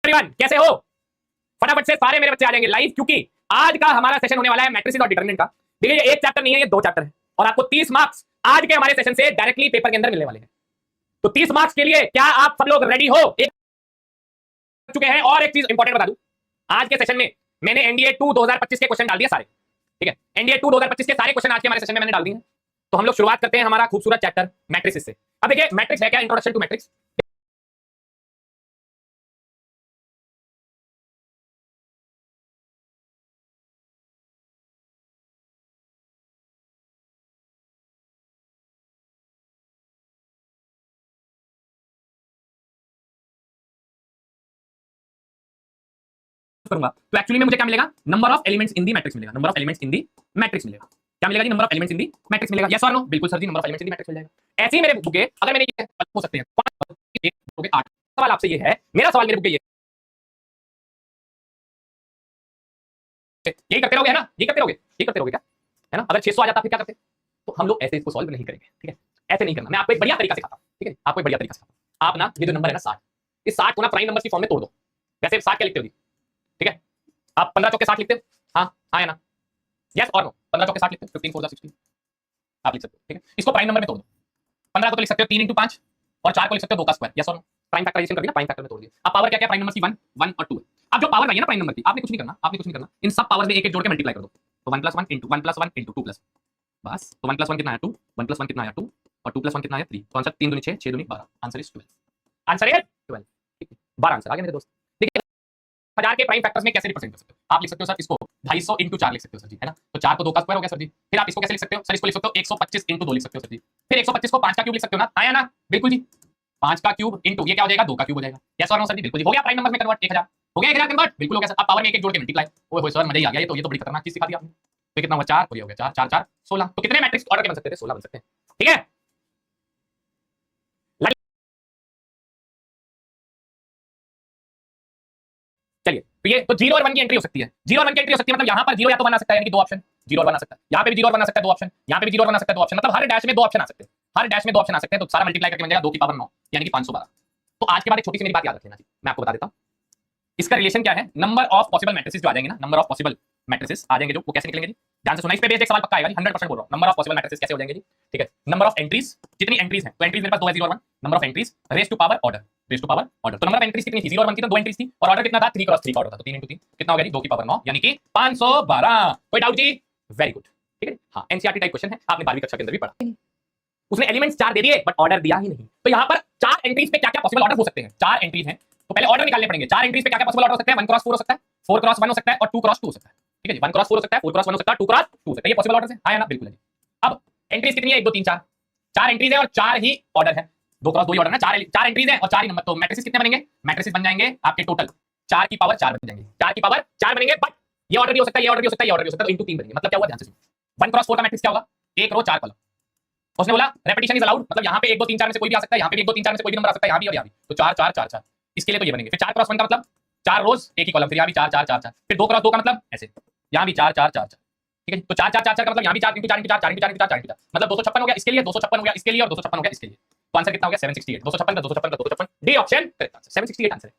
Everyone, कैसे हो? फटाफट से सारे मेरे बच्चे आ जाएंगे लाइव, क्योंकि आज का हमारा सेशन होने वाला है मैट्रिसेस और डिटरमिनेंट का। देखिए ये एक चैप्टर नहीं है, ये 2 चैप्टर है और आपको 30 मार्क्स आज के हमारे सेशन से डायरेक्टली पेपर के अंदर मिलने वाले हैं। तो 30 मार्क्स के लिए क्या आप सब लोग रेडी हो? एक चुके हैं। और एक चीज इंपॉर्टेंट बता दूं, आज के सेशन में मैंने एनडीए 2 2025 के क्वेश्चन डाल दिए सारे। ठीक है, एनडीए 2 2025 के सारे क्वेश्चन आज के हमारे सेशन में मैंने डाल दिए हैं। तो हम लोग शुरुआत करते हैं हमारा खूबसूरत चैप्टर मैट्रिसेस से। अब देखिए मैट्रिक्स है क्या, इंट्रोडक्शन टू मैट्रिक्स। करूंगा तो एक्चुअली में मुझे क्या मिलेगा, number of elements in the matrix मिलेगा। Number of elements in the matrix मिलेगा। क्या मिलेगा जी? Number of elements in the matrix मिलेगा। यस और नो? बिल्कुल सर जी, number of elements in the matrix मिल जाएगा। ऐसे ही मेरे बुक के अगर मैंने ये हो सकते हैं 8 सवाल आपसे ये है, मेरा सवाल मेरे बुक के ये यही करते रहोगे है ना, ये करते रहोगे क्या है ना। अगर 600 आ जाता फिर क्या करते? तो हम लोग ऐसे इसको सॉल्व नहीं करेंगे। ठीक है, ऐसे नहीं करना। मैं आपको एक बढ़िया तरीका सिखाता हूं। ठीक है, आपको एक बढ़िया तरीका सिखाता हूं। आप ना ये जो नंबर है ना 60, इस 60 को ना प्राइम नंबर की फॉर्म में तोड़ दो। वैसे 60 क्या लिखते हो जी? ठीक है, आप 15 चौके 60 लिखते हो? हाँ या ना? यस और नो? 15 चौके 60 लिखते हो? 15 4 60 आप लिख सकते हो। ठीक है, इसको प्राइम नंबर में तोड़ दो। 15 को तो लिख सकते हो 3 × 5 और 4 को लिख सकते हो 2 का स्क्वायर। यस और नो? प्राइम फैक्टराइजेशन कर दिया, प्राइम फैक्टर में तोड़ दिया। अब पावर क्या क्या प्राइम नंबर की 1 1 और 2 है। अब जो पावर आई है ना प्राइम नंबर की, आपने कुछ नहीं करना, इन सब पावर में एक एक जोड़ के मल्टीप्लाई कर दो। तो 1 + 1 × 1 + 1 × 2 प्लस, बस। तो 1 + 1 कितना आया 2, 1 + 1 कितना आया 2 और 2 + 1 कितना आया 3। तो आंसर 3 दूनी 6, 6 दूनी 12, answer is 12। Answer is 12। 12 answer आ गया मेरे दोस्त। देखिए 1000 के प्राइम फैक्टर्स में कैसे रिप्रेजेंट कर सकते हो? आप लिख सकते हो सर इसको 250 × 4 लिख सकते हो सर जी, है ना। तो 4 को 2 का स्क्वायर हो गया सर जी। फिर आप इसको कैसे लिख सकते हो सर? इसको लिख सकते हो 125 × 2 लिख सकते हो सर जी। फिर 125 को 5 का क्यूब लिख सकते हो ना, हाँ या ना? बिल्कुल जी, 5 का क्यूब इंटू ये क्या हो जाएगा, 2 का क्यूब हो जाएगा। यस और नो सर जी? बिल्कुल जी, हो गया प्राइम नंबर में कन्वर्ट। 1000 हो गया, 1000 कन्वर्ट, बिल्कुल हो गया सर। अब पावर में एक एक जोड़ के मल्टीप्लाई। ओए होए सर, मजा ही आ गया। ये तो बड़ी खतरनाक चीज सिखा दी आपने। तो कितना हुआ 4 हो गया 4 4 4 16। तो कितने मैट्रिक्स ऑर्डर के बन सकते थे? 16 बन सकते हैं। ठीक है, चलिए तो ये तो 0 और 1 की एंट्री हो सकती है। 0 और 1 की एंट्री हो सकती है, मतलब यहां पर 0 या तो 1 आ सकता है, यानी कि 2 ऑप्शन 0 और 1 आ सकता है। यहां पे भी 0 और 1 आ सकता है, 2 ऑप्शन। यहां पे भी 0 और 1 आ सकता है, 2 ऑप्शन। मतलब हर डैश में 2 ऑप्शन आ सकते हैं, हर डैश में 2 ऑप्शन आ सकते हैं। तो सारा मल्टीप्लाई करके बन जाएगा 2 की पावर 9, यानी कि 512। तो आज के बाद एक छोटी सी मेरी बात याद रख लेना जी, मैं आपको बता देता हूं इसका रिलेशन क्या है। नंबर ऑफ पॉसिबल मैट्रिसेस जो आ जाएंगे ना, नंबर ऑफ पॉसिबल मैट्रिसेस आ जाएंगे जो, वो कैसे निकलेंगे जी? ध्यान से सुना, इस पे बेस्ड एक सवाल पक्का आएगा जी, 100% बोल रहा हूं। नंबर ऑफ पॉसिबल मैट्रिसेस कैसे हो जाएंगे जी? ठीक है, नंबर ऑफ एंट्रीज, जितनी एंट्रीज हैं, तो एंट्रीज मेरे पास 2 है, 0 और 1। Number of entries raise to power order, raise to power order. तो नंबर ऑफ एंट्रीज कितनी थी? 0 और 1 की, तो 2 एंट्रीज थी और ऑर्डर कितना था? 3 × 3 का ऑर्डर था। तो 3 × 3 कितना हो गया जी? 2 की पावर 9, यानी कि 512। कोई डाउट जी? Very good. ठीक है, हाँ, एनसीईआरटी टाइप क्वेश्चन है, आपने 12वीं कक्षा के अंदर भी पढ़ा। उसने एलिमेंट्स 4 दे दिए बट ऑर्डर दिया ही नहीं। तो यहाँ पर 4 एंट्रीज पे क्या क्या पॉसिबल ऑर्डर हो सकते हैं? 4 एंट्रीज हैं, तो पहले ऑर्डर निकालने पड़ेंगे। 4 एंट्रीज पे क्या क्या पॉसिबल ऑर्डर हो सकते हैं? 1 × 4 हो सकता है, 4 × 1 हो सकता है और 2 × 2 हो सकता है। ठीक है जी, 1 × 4 हो सकता है, 4 × 1 हो सकता है, 2 × 2 हो सकता है। ये पॉसिबल ऑर्डर है, हाँ या ना? बिल्कुल है जी। अब एंट्रीज कितनी है? 1 2 3 4। 4 एंट्रीज है और 4 ही ऑर्डर है। 2 × 2 ही ऑर्डर है, 4 एंट्रीज है और 4 ही नंबर। तो मैट्रिसेस कितने बनेंगे? मैट्रिसेस बन जाएंगे आपके टोटल 4 की पावर 4 बन जाएंगे, 4 की पावर 4 बनेंगे। बट ये ऑर्डर भी हो सकता है, ये ऑर्डर भी हो सकता है, ये ऑर्डर भी हो सकता है, तो इंटू 3 बनेंगे। मतलब क्या हुआ? ध्यान से सुनो। 1 × 4 का मैट्रिक्स क्या होगा? 1 रो 4 कॉलम। उसने बोला रेपिटेशन इज अलाउड, मतलब यहाँ पे 1 2 3 4 में से कोई भी आ सकता है, यहाँ पे भी 1 2 3 4 में से कोई भी नंबर आ सकता है, यहाँ भी और यहाँ भी। तो 4 4 4 4 इसके लिए तो ये बनेंगे। फिर 4 × 1 का मतलब 4 रोज एक ही कॉलम, फिर यहाँ भी 4 4 4 4। फिर 2 × 2 का मतलब ऐसे, यहाँ भी 4 4 4 4। ठीक है, तो 4 4 4 4 का मतलब यहाँ भी 4 × 4 × 4 4 × 4 × 4 4 × 4 मतलब 256 हो गया इसके लिए, 256 हो गया इसके लिए और 256 हो गया इसके लिए। तो आंसर कितना हो गया? 768। 256 का 256 का 256, D option correct answer, 768 answer है।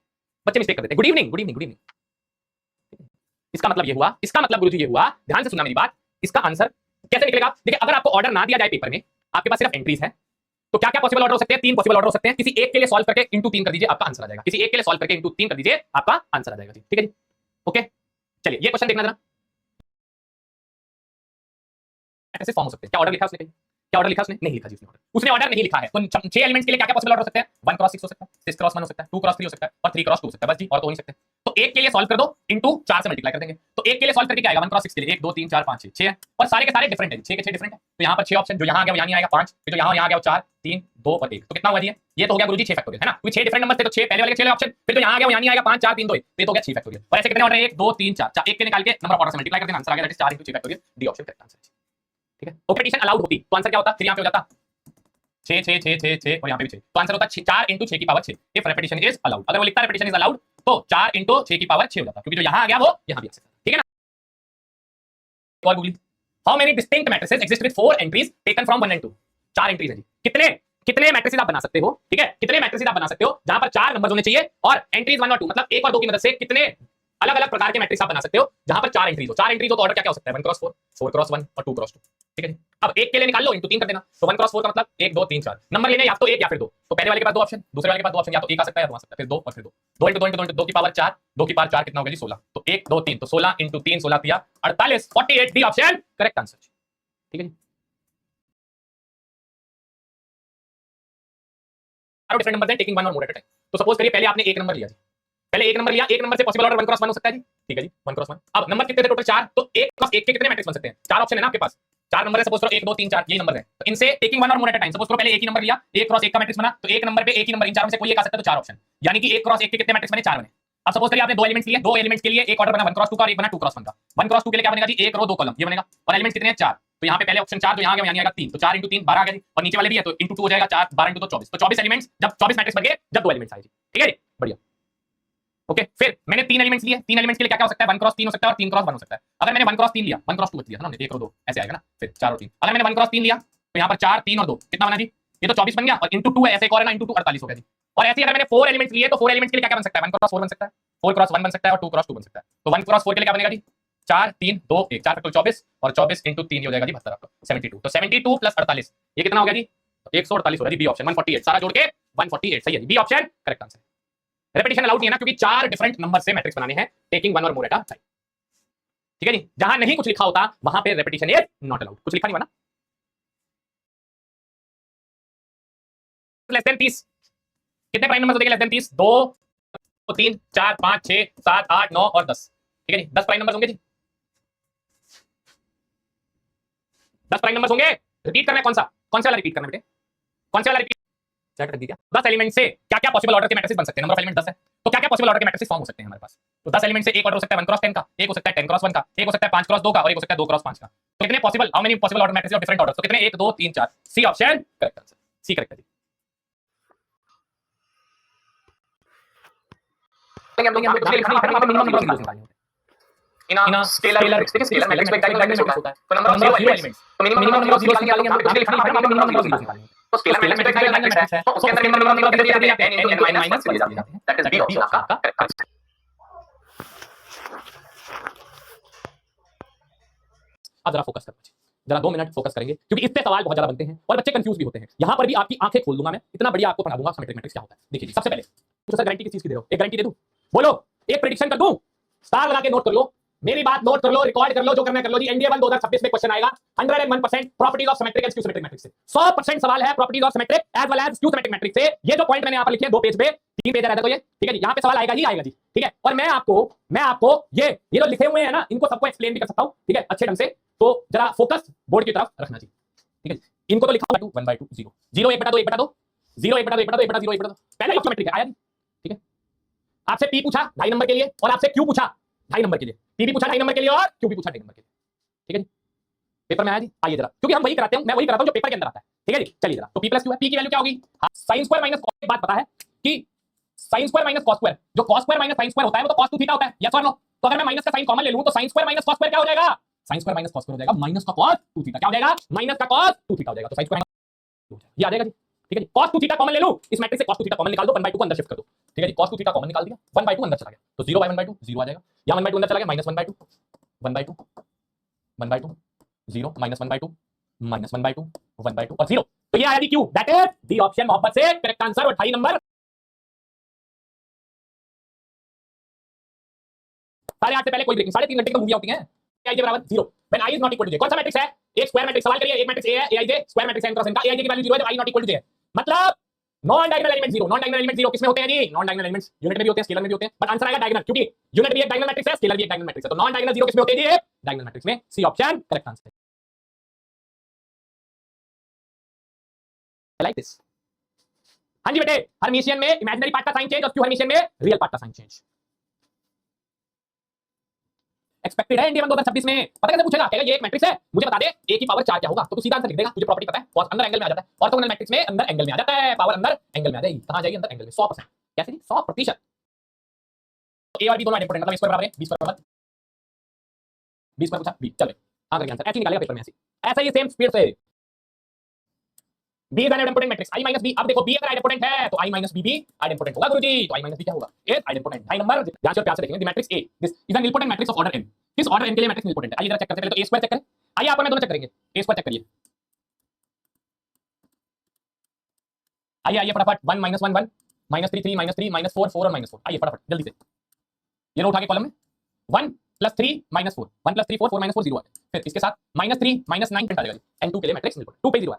बच्चे मिस्टेक कर देते हैं। Good evening, good evening, good evening. इसका मतलब ये हुआ, इसका मतलब गुरुजी ये हुआ, ध्यान से सुनना मेरी बात। इसका आंसर कैसे निकलेगा? देखिए, अगर आपको ऑर्डर ना दिया जाए पेपर में, आपके पास सिर्फ एंट्रीज है, तो क्या क्या पॉसिबल ऑर्डर हो सकते हैं? 3 पॉसिबल ऑर्डर हो सकते हैं। किसी एक के लिए सॉल्व करके इंटू 3 कर दीजिए, आपका आंसर आ जाएगा। किसी एक के लिए सॉल्व करके इंटू 3 कर दीजिए, आपका आंसर आ जाएगा जी। ठीक है जी, ओके। चलिए ये क्वेश्चन देखना जरा, ऐसे फॉर्म हो सकते हैं। क्या ऑर्डर लिखा है उसने? कहीं क्या ऑर्डर लिखा उसने? नहीं लिखा जी उसने ऑर्डर। उसने ऑर्डर नहीं लिखा है। तो 6 एलिमेंट्स के लिए क्या क्या पॉसिबल ऑर्डर हो सकते हैं? 1 × 6 हो सकता है, 6 × 1 हो सकता है, 2 × 3 हो सकता है और 3 × 2 हो सकता है, बस जी, और तो हो नहीं सकते। तो एक के लिए सॉल्व कर दो, इंटू 4 से मल्टीप्लाई कर देंगे। तो एक के लिए सॉल्व करके क्या आएगा? 1 × 6 के लिए 1 2 3 4 5 6 है और सारे के सारे डिफरेंट है, 6 के 6 डिफरेंट है। तो यहाँ पर 6 ऑप्शन, जो यहाँ आ गया वो यहाँ नहीं आएगा, 5, फिर जो यहाँ आ गया वो 4 3 2 और 1। तो कितना हुआ जी? ये तो हो गया गुरुजी 6 फैक्टोरियल, है ना, क्योंकि 6 डिफरेंट नंबर थे तो 6 पहले वाले के 6 ऑप्शन, फिर जो यहाँ आ गया वो यहाँ नहीं आएगा, 5 4 3 2 1, तो ये तो हो गया 6 फैक्टोरियल। और ऐसे कितने ऑर्डर है? 1 2 3 4 4, एक के निकाल के नंबर ऑफ ऑर्डर से मल्टीप्लाई कर देना, आंसर आ गया, that is 4 × 6 factorial, D option correct answer है। ठीक है, ऑपरेशन अलाउड होती तो आंसर क्या होता? फिर यहाँ पे हो जाता 6 6 6 6 6 और यहाँ पे भी 6, तो आंसर होता 4 × 6 की power 6 if repetition is allowed. अगर वो लिखता रेपिटेशन इज अलाउड तो 4 × 6 की पावर 6 हो जाता, क्योंकि जो यहाँ आ गया वो यहाँ भी आ सकता है। ठीक है ना। और googly, how many distinct matrices exist with 4 entries taken from 1 and 2? 4 entries है जी। कितने कितने मैट्रिसेस आप बना सकते हो, ठीक है, कितने मैट्रिसेस आप बना सकते हो जहां पर 4 नंबर होने चाहिए और एंट्रीज 1 और 2 मतलब 1 और 2 की मदद से कितने अलग अलग प्रकार के मैट्रिक्स आप बना सकते हो जहां पर 4 एंट्रीज हो। 4 एंट्रीज हो तो ऑर्डर क्या क्या हो सकता है, 1 क्रॉस 4, 4 क्रॉस 1 और 2 क्रॉस 2, ठीक है जी। अब एक के लिए निकाल लो, इंटू 3 कर देना, तो 1 क्रॉस 4 का मतलब 1 2 3 4 नंबर लेने या तो 1 या फिर 2, तो पहले वाले के पास 2 ऑप्शन, दूसरे वाले के पास 2 ऑप्शन, या तो 1 आ सकता है या 2 आ सकता है, फिर 2 और फिर 2, 2 इंटू 2 इंटू 2 इंटू 2 की पावर 4, 2 की पावर 4 कितना हो गया जी 16, तो 1 2 3, तो 16 इंटू 3 16 दिया 48, 48 डी ऑप्शन करेक्ट आंसर, ठीक है जी। डिफरेंट नंबर हैं टेकिंग वन और मोर एट अ टाइम, तो सपोज करिए पहले आपने एक नंबर लिया जी, पहले एक नंबर लिया, एक नंबर से पॉसिबल ऑर्डर 1 क्रॉस 1 हो सकता है जी, ठीक है जी 1 क्रॉस 1। अब नंबर कितने थे टोटल 4, तो 1 क्रॉस 1 के कितने मैट्रिक्स बन सकते हैं, 4 ऑप्शन है ना आपके पास, 4 नंबर है, सपोज करो 1 2 3 4 यही नंबर है, तो इनसे टेकिंग वन और more at a time, suppose करो पहले एक ही नंबर लिया, 1 क्रॉस 1 का मैट्रिक्स बना, तो एक नंबर पे एक ही नंबर, इन चारों में से कोई एक आ सकता है, तो 4 ऑप्शन, यानी कि 1 क्रॉस 1 के कितने मैट्रिक्स बने, 4 बने। अब सपोज करिए आपने दो एलिमेंट्स लिए, दो एलिमेंट्स के लिए एक ऑर्डर बना 1 क्रॉस 2 का और एक बना 2 क्रॉस 1 का, 1 क्रॉस 2 के लिए क्या बनेगा जी, एक रो 2 कॉलम ये बनेगा, और एलिमेंट्स कितने हैं 4, तो यहाँ पे पहले ऑप्शन 4 जो यहाँ आ गया यानी आएगा 3, तो 4 इंटू 3 12 आ गया जी, और नीचे वाले भी है तो इंटू 2 हो जाएगा 4 12 इंटू 2 24, तो 24 एलिमेंट्स, जब 24 मैट्रिक्स बन गए जब दो एलिमेंट्स आए जी, ठीक है जी, बढ़िया। ओके, फिर मैंने 3 एलिमेंट्स लिए, 3 एलिमेंट्स के लिए क्या क्या हो सकता है, 1 क्रॉस 3 हो सकता है और 3 क्रॉस 1 हो सकता है। अगर मैंने 1 क्रॉस 3 लिया, 1 क्रॉस 2 लिया था ना हमने, 1 और 2 ऐसे आएगा ना, फिर 4 और 3, अगर मैंने 1 क्रॉस 3 लिया तो यहाँ पर 4 3 और 2 कितना बना जी, ये तो 24 बन गया, और इंटू 2 है ऐसे एक और है ना, इंटू 2 48 हो गया जी। और ऐसे अगर मैंने 4 एलिमेंट्स लिए तो 4 एलिमेंट्स के लिए क्या क्या बन सकता है, 1 क्रॉस 4 बन सकता है, 4 क्रॉस 1 बन सकता है और 2 क्रॉस 2 बन सकता है, तो 1 क्रॉस 4 के लिए क्या बनेगा जी, 4 3 2 1, 4 फैक्टर 24 और 24 इंटू 3 हो जाएगा जी 72 आपका 72, तो 72 प्लस 48 ये कितना हो गया जी, 148 हो गया जी, बी ऑप्शन 148, सारा जोड़ के 148 सही है जी, B option correct answer. Repetition allowed नहीं है ना, क्योंकि 4 डिफरेंट नंबर से मैट्रिक्स बनाने हैं टेकिंग वन और मोर एट अ टाइम, ठीक है जी। जहां नहीं कुछ लिखा होता वहां पे रेपिटेशन इज नॉट अलाउड, कुछ लिखा नहीं हुआ ना, लेस देन 30 कितने प्राइम नंबर हो जाएंगे, लेस देन 30 2 3 4 5 6 7 8 9 और 10, ठीक है जी, 10 प्राइम नंबर होंगे जी, 10 प्राइम नंबर होंगे। रिपीट करना है कौन सा वाला रिपीट करना बेटे, कौन सा वाला रिपीट, चेक कर दीजिए 10 एलिमेंट से क्या क्या पॉसिबल ऑर्डर के मैट्रिसेस बन सकते हैं, नंबर ऑफ एलिमेंट 10 है, तो क्या क्या पॉसिबल ऑर्डर के मैट्रिसेस फॉर्म हो सकते हैं हमारे पास, तो 10 एलिमेंट से एक ऑर्डर हो सकता है 1 क्रॉस 10 का, एक हो सकता है 10 क्रॉस 1 का, एक हो सकता है 5 क्रॉस 2 का और एक हो सकता है 2 क्रॉस 5 का, तो कितने possible, how many possible order matrices of different order, तो कितने 1 2 3 4, C option correct answer, C correct है जी। हम लोग कुछ लिखा नहीं, वहां पे मिनिमम नंबर ऑफ जीरोस निकालने होते हैं इन अ स्केलर मैट्रिक्स, ठीक है, स्केलर मैट्रिक्स में एक डायगोनल मैट्रिक्स होता है, तो नंबर ऑफ जीरो एलिमेंट्स, तो मिनिमम नंबर ऑफ जीरोस निकालेंगे हम, कुछ लिखा नहीं, वहां पे मिनिमम नंबर ऑफ जीरोस निकालने होते हैं, तो स्केलर मैट्रिक्स में एक डायगोनल मैट्रिक्स है, तो उसके अंदर मिनिमम नंबर ऑफ जीरोस दिए जाते हैं 10 into n माइनस 1 दिए जाते हैं, दैट इज बी ऑप्शन आपका करेक्ट आंसर। अब जरा फोकस करो, जरा 2 मिनट फोकस करेंगे, क्योंकि इससे सवाल बहुत ज्यादा बनते हैं और बच्चे कंफ्यूज भी होते हैं। यहां पर भी आपकी आंखें खोल दूंगा मैं, इतना बढ़िया आपको पढ़ा दूंगा सिमेट्रिक मैट्रिक्स क्या होता है। देखिए सबसे पहले तो सर गारंटी किस चीज की दे रहे हो, एक गारंटी दे दूं, बोलो एक प्रेडिक्शन कर दूं, स्टार लगा के नोट कर लो, मेरी बात नोट कर लो, रिकॉर्ड कर लो, जो करना है कर लो जी। एनडीए 1 2026 में क्वेश्चन आएगा 101% properties of symmetric and skew symmetric matrix से, 100% सवाल है properties of symmetric as well as skew symmetric matrix से। ये जो पॉइंट मैंने यहां पर लिखे हैं 2 पेज पे, 3 पेज रहता है, तो ये ठीक है जी, यहां पे सवाल आएगा जी, ठीक है। और मैं आपको ये जो लिखे हुए हैं ना, इनको सबको एक्सप्लेन भी कर सकता हूं, ठीक है, अच्छे ढंग से, तो जरा फोकस बोर्ड की तरफ रखना जी, ठीक है। इनको तो लिखा हुआ 1/2 0 0 1/2 1/2 0 1/2 1/2 1/2 0 1/2, पहला ऑप्शन मैट्रिक आया जी, ठीक है। आपसे पी पूछा 2.5 नंबर के लिए और आपसे क्यू पूछा 2.5 नंबर के लिए, पी भी पूछा 2.5 नंबर के लिए और क्यू भी पूछा 2.5 नंबर के लिए, ठीक है जी। पेपर में आया जी, आइए जरा, क्योंकि हम वही कराते हैं, मैं वही कराता हूं जो पेपर के अंदर आता है, ठीक है जी। चलिए जरा, तो p + q है, p की वैल्यू क्या होगी, sin स्क्वायर माइनस cos, एक बात पता है कि sin square minus cos square, जो cos square minus sin square होता है वो तो cos 2 थीटा होता है, यस और नो। तो अगर मैं माइनस का साइन कॉमन ले लूं तो sin square minus cos square क्या हो जाएगा, sin square minus cos square हो जाएगा माइनस का cos 2 थीटा, क्या हो जाएगा, माइनस का cos 2 थीटा हो जाएगा, तो sin स्क्वायर ये आ जाएगा जी, ठीक है जी। cos 2 थीटा कॉमन ले लूं, इस मैट्रिक्स से cos 2 थीटा कॉमन निकाल दो, 1/2 को अंदर शिफ्ट कर दो, ठीक है जी। cos 2 थीटा कॉमन निकाल दिया, 1/2 अंदर चला गया, तो 0/1/2 0 आ जाएगा, या 1/2 अंदर चला गया, -1/2 1/2 1/2 0 -1/2 -1/2 1/2 और 0, तो ये आया G Q, that is D option मोहब्बत से करेक्ट आंसर। और 2.5 नंबर साढ़े 8 से पहले कोई ब्रेकिंग, 3.5 घंटे की मूवी होती है, आई जे बराबर 0 when I is not equal to J. कौन सा मैट्रिक्स है, एक स्क्वायर मैट्रिक्स, सवाल करिए, एक मैट्रिक्स ए है, ए आई जे स्क्वायर मैट्रिक्स है, n क्रॉस n का, ए आई जे की वैल्यू 0 है जब आई नॉट इक्वल टू जे है, मतलब non diagonal element 0, non diagonal element 0 किसमें होते हैं जी, नॉन डायगोनल एलिमेंट्स यूनिट में भी होते हैं, स्केलर में भी होते हैं, बट आंसर आएगा डायगोनल, क्योंकि यूनिट भी एक डायगोनल मैट्रिक्स है, स्केलर भी एक डायगोनल मैट्रिक्स है, तो नॉन डायगोनल 0 किसमें होते हैं जी, डायगोनल मैट्रिक्स में, C option correct answer. Like this, हाँ जी बेटे, हर्मिशियन में इमेजिनरी पार्ट का साइन चेंज और क्यू हर्मिशियन में रियल पार्ट का साइन चेंज एक्सपेक्टेड है इंडिया 2026 में। पता कैसे पूछेगा, कहेगा ये एक मैट्रिक्स है, मुझे बता दे a की पावर 4 क्या होगा, तो तू सीधा आंसर लिख देगा, तुझे प्रॉपर्टी पता है, और अंदर एंगल में आ जाता है, ऑर्थोगोनल मैट्रिक्स में अंदर एंगल में आ जाता है, पावर अंदर एंगल में आ जाएगी, कहां जाएगी, अंदर एंगल में, 100%, कैसे जी 100%। तो a और b दोनों आइडेंटिटी, मतलब स्क्वायर बराबर है 20 बराबर 20 पर पूछा b, चलो हां करके आंसर ऐसे निकालेगा पेपर में, ऐसे ही सेम स्पीड से। B is an identity matrix I minus B. अब देखो बी अगर आइडेंटिटी है तो आई माइनस बी भी आइडेंटिटी होगा गुरुजी। तो आई माइनस बी क्या होगा? ए आइडेंटिटी। ढाई नंबर ध्यान से प्यार से देखेंगे। The matrix A this is an important matrix of order n। किस ऑर्डर n के लिए मैट्रिक्स इम्पोर्टेंट है? आइए जरा चेक करते हैं। पहले तो ए स्क्वायर चेक करें। आइए आप और मैं दोनों चेक करेंगे। ए स्क्वायर चेक करिए। आइए आइए फटाफट 1 -1 1 -3 3 -3 -4 4 और -4। आइए फटाफट जल्दी से ये रो उठा के कॉलम में 1 + 3 -4 1 + 3 4 4 -4 0 आ गया। फिर इसके साथ -3 -9 आ जाएगा। n2 के लिए मैट्रिक्स इम्पोर्टेंट 2 पे 0 है।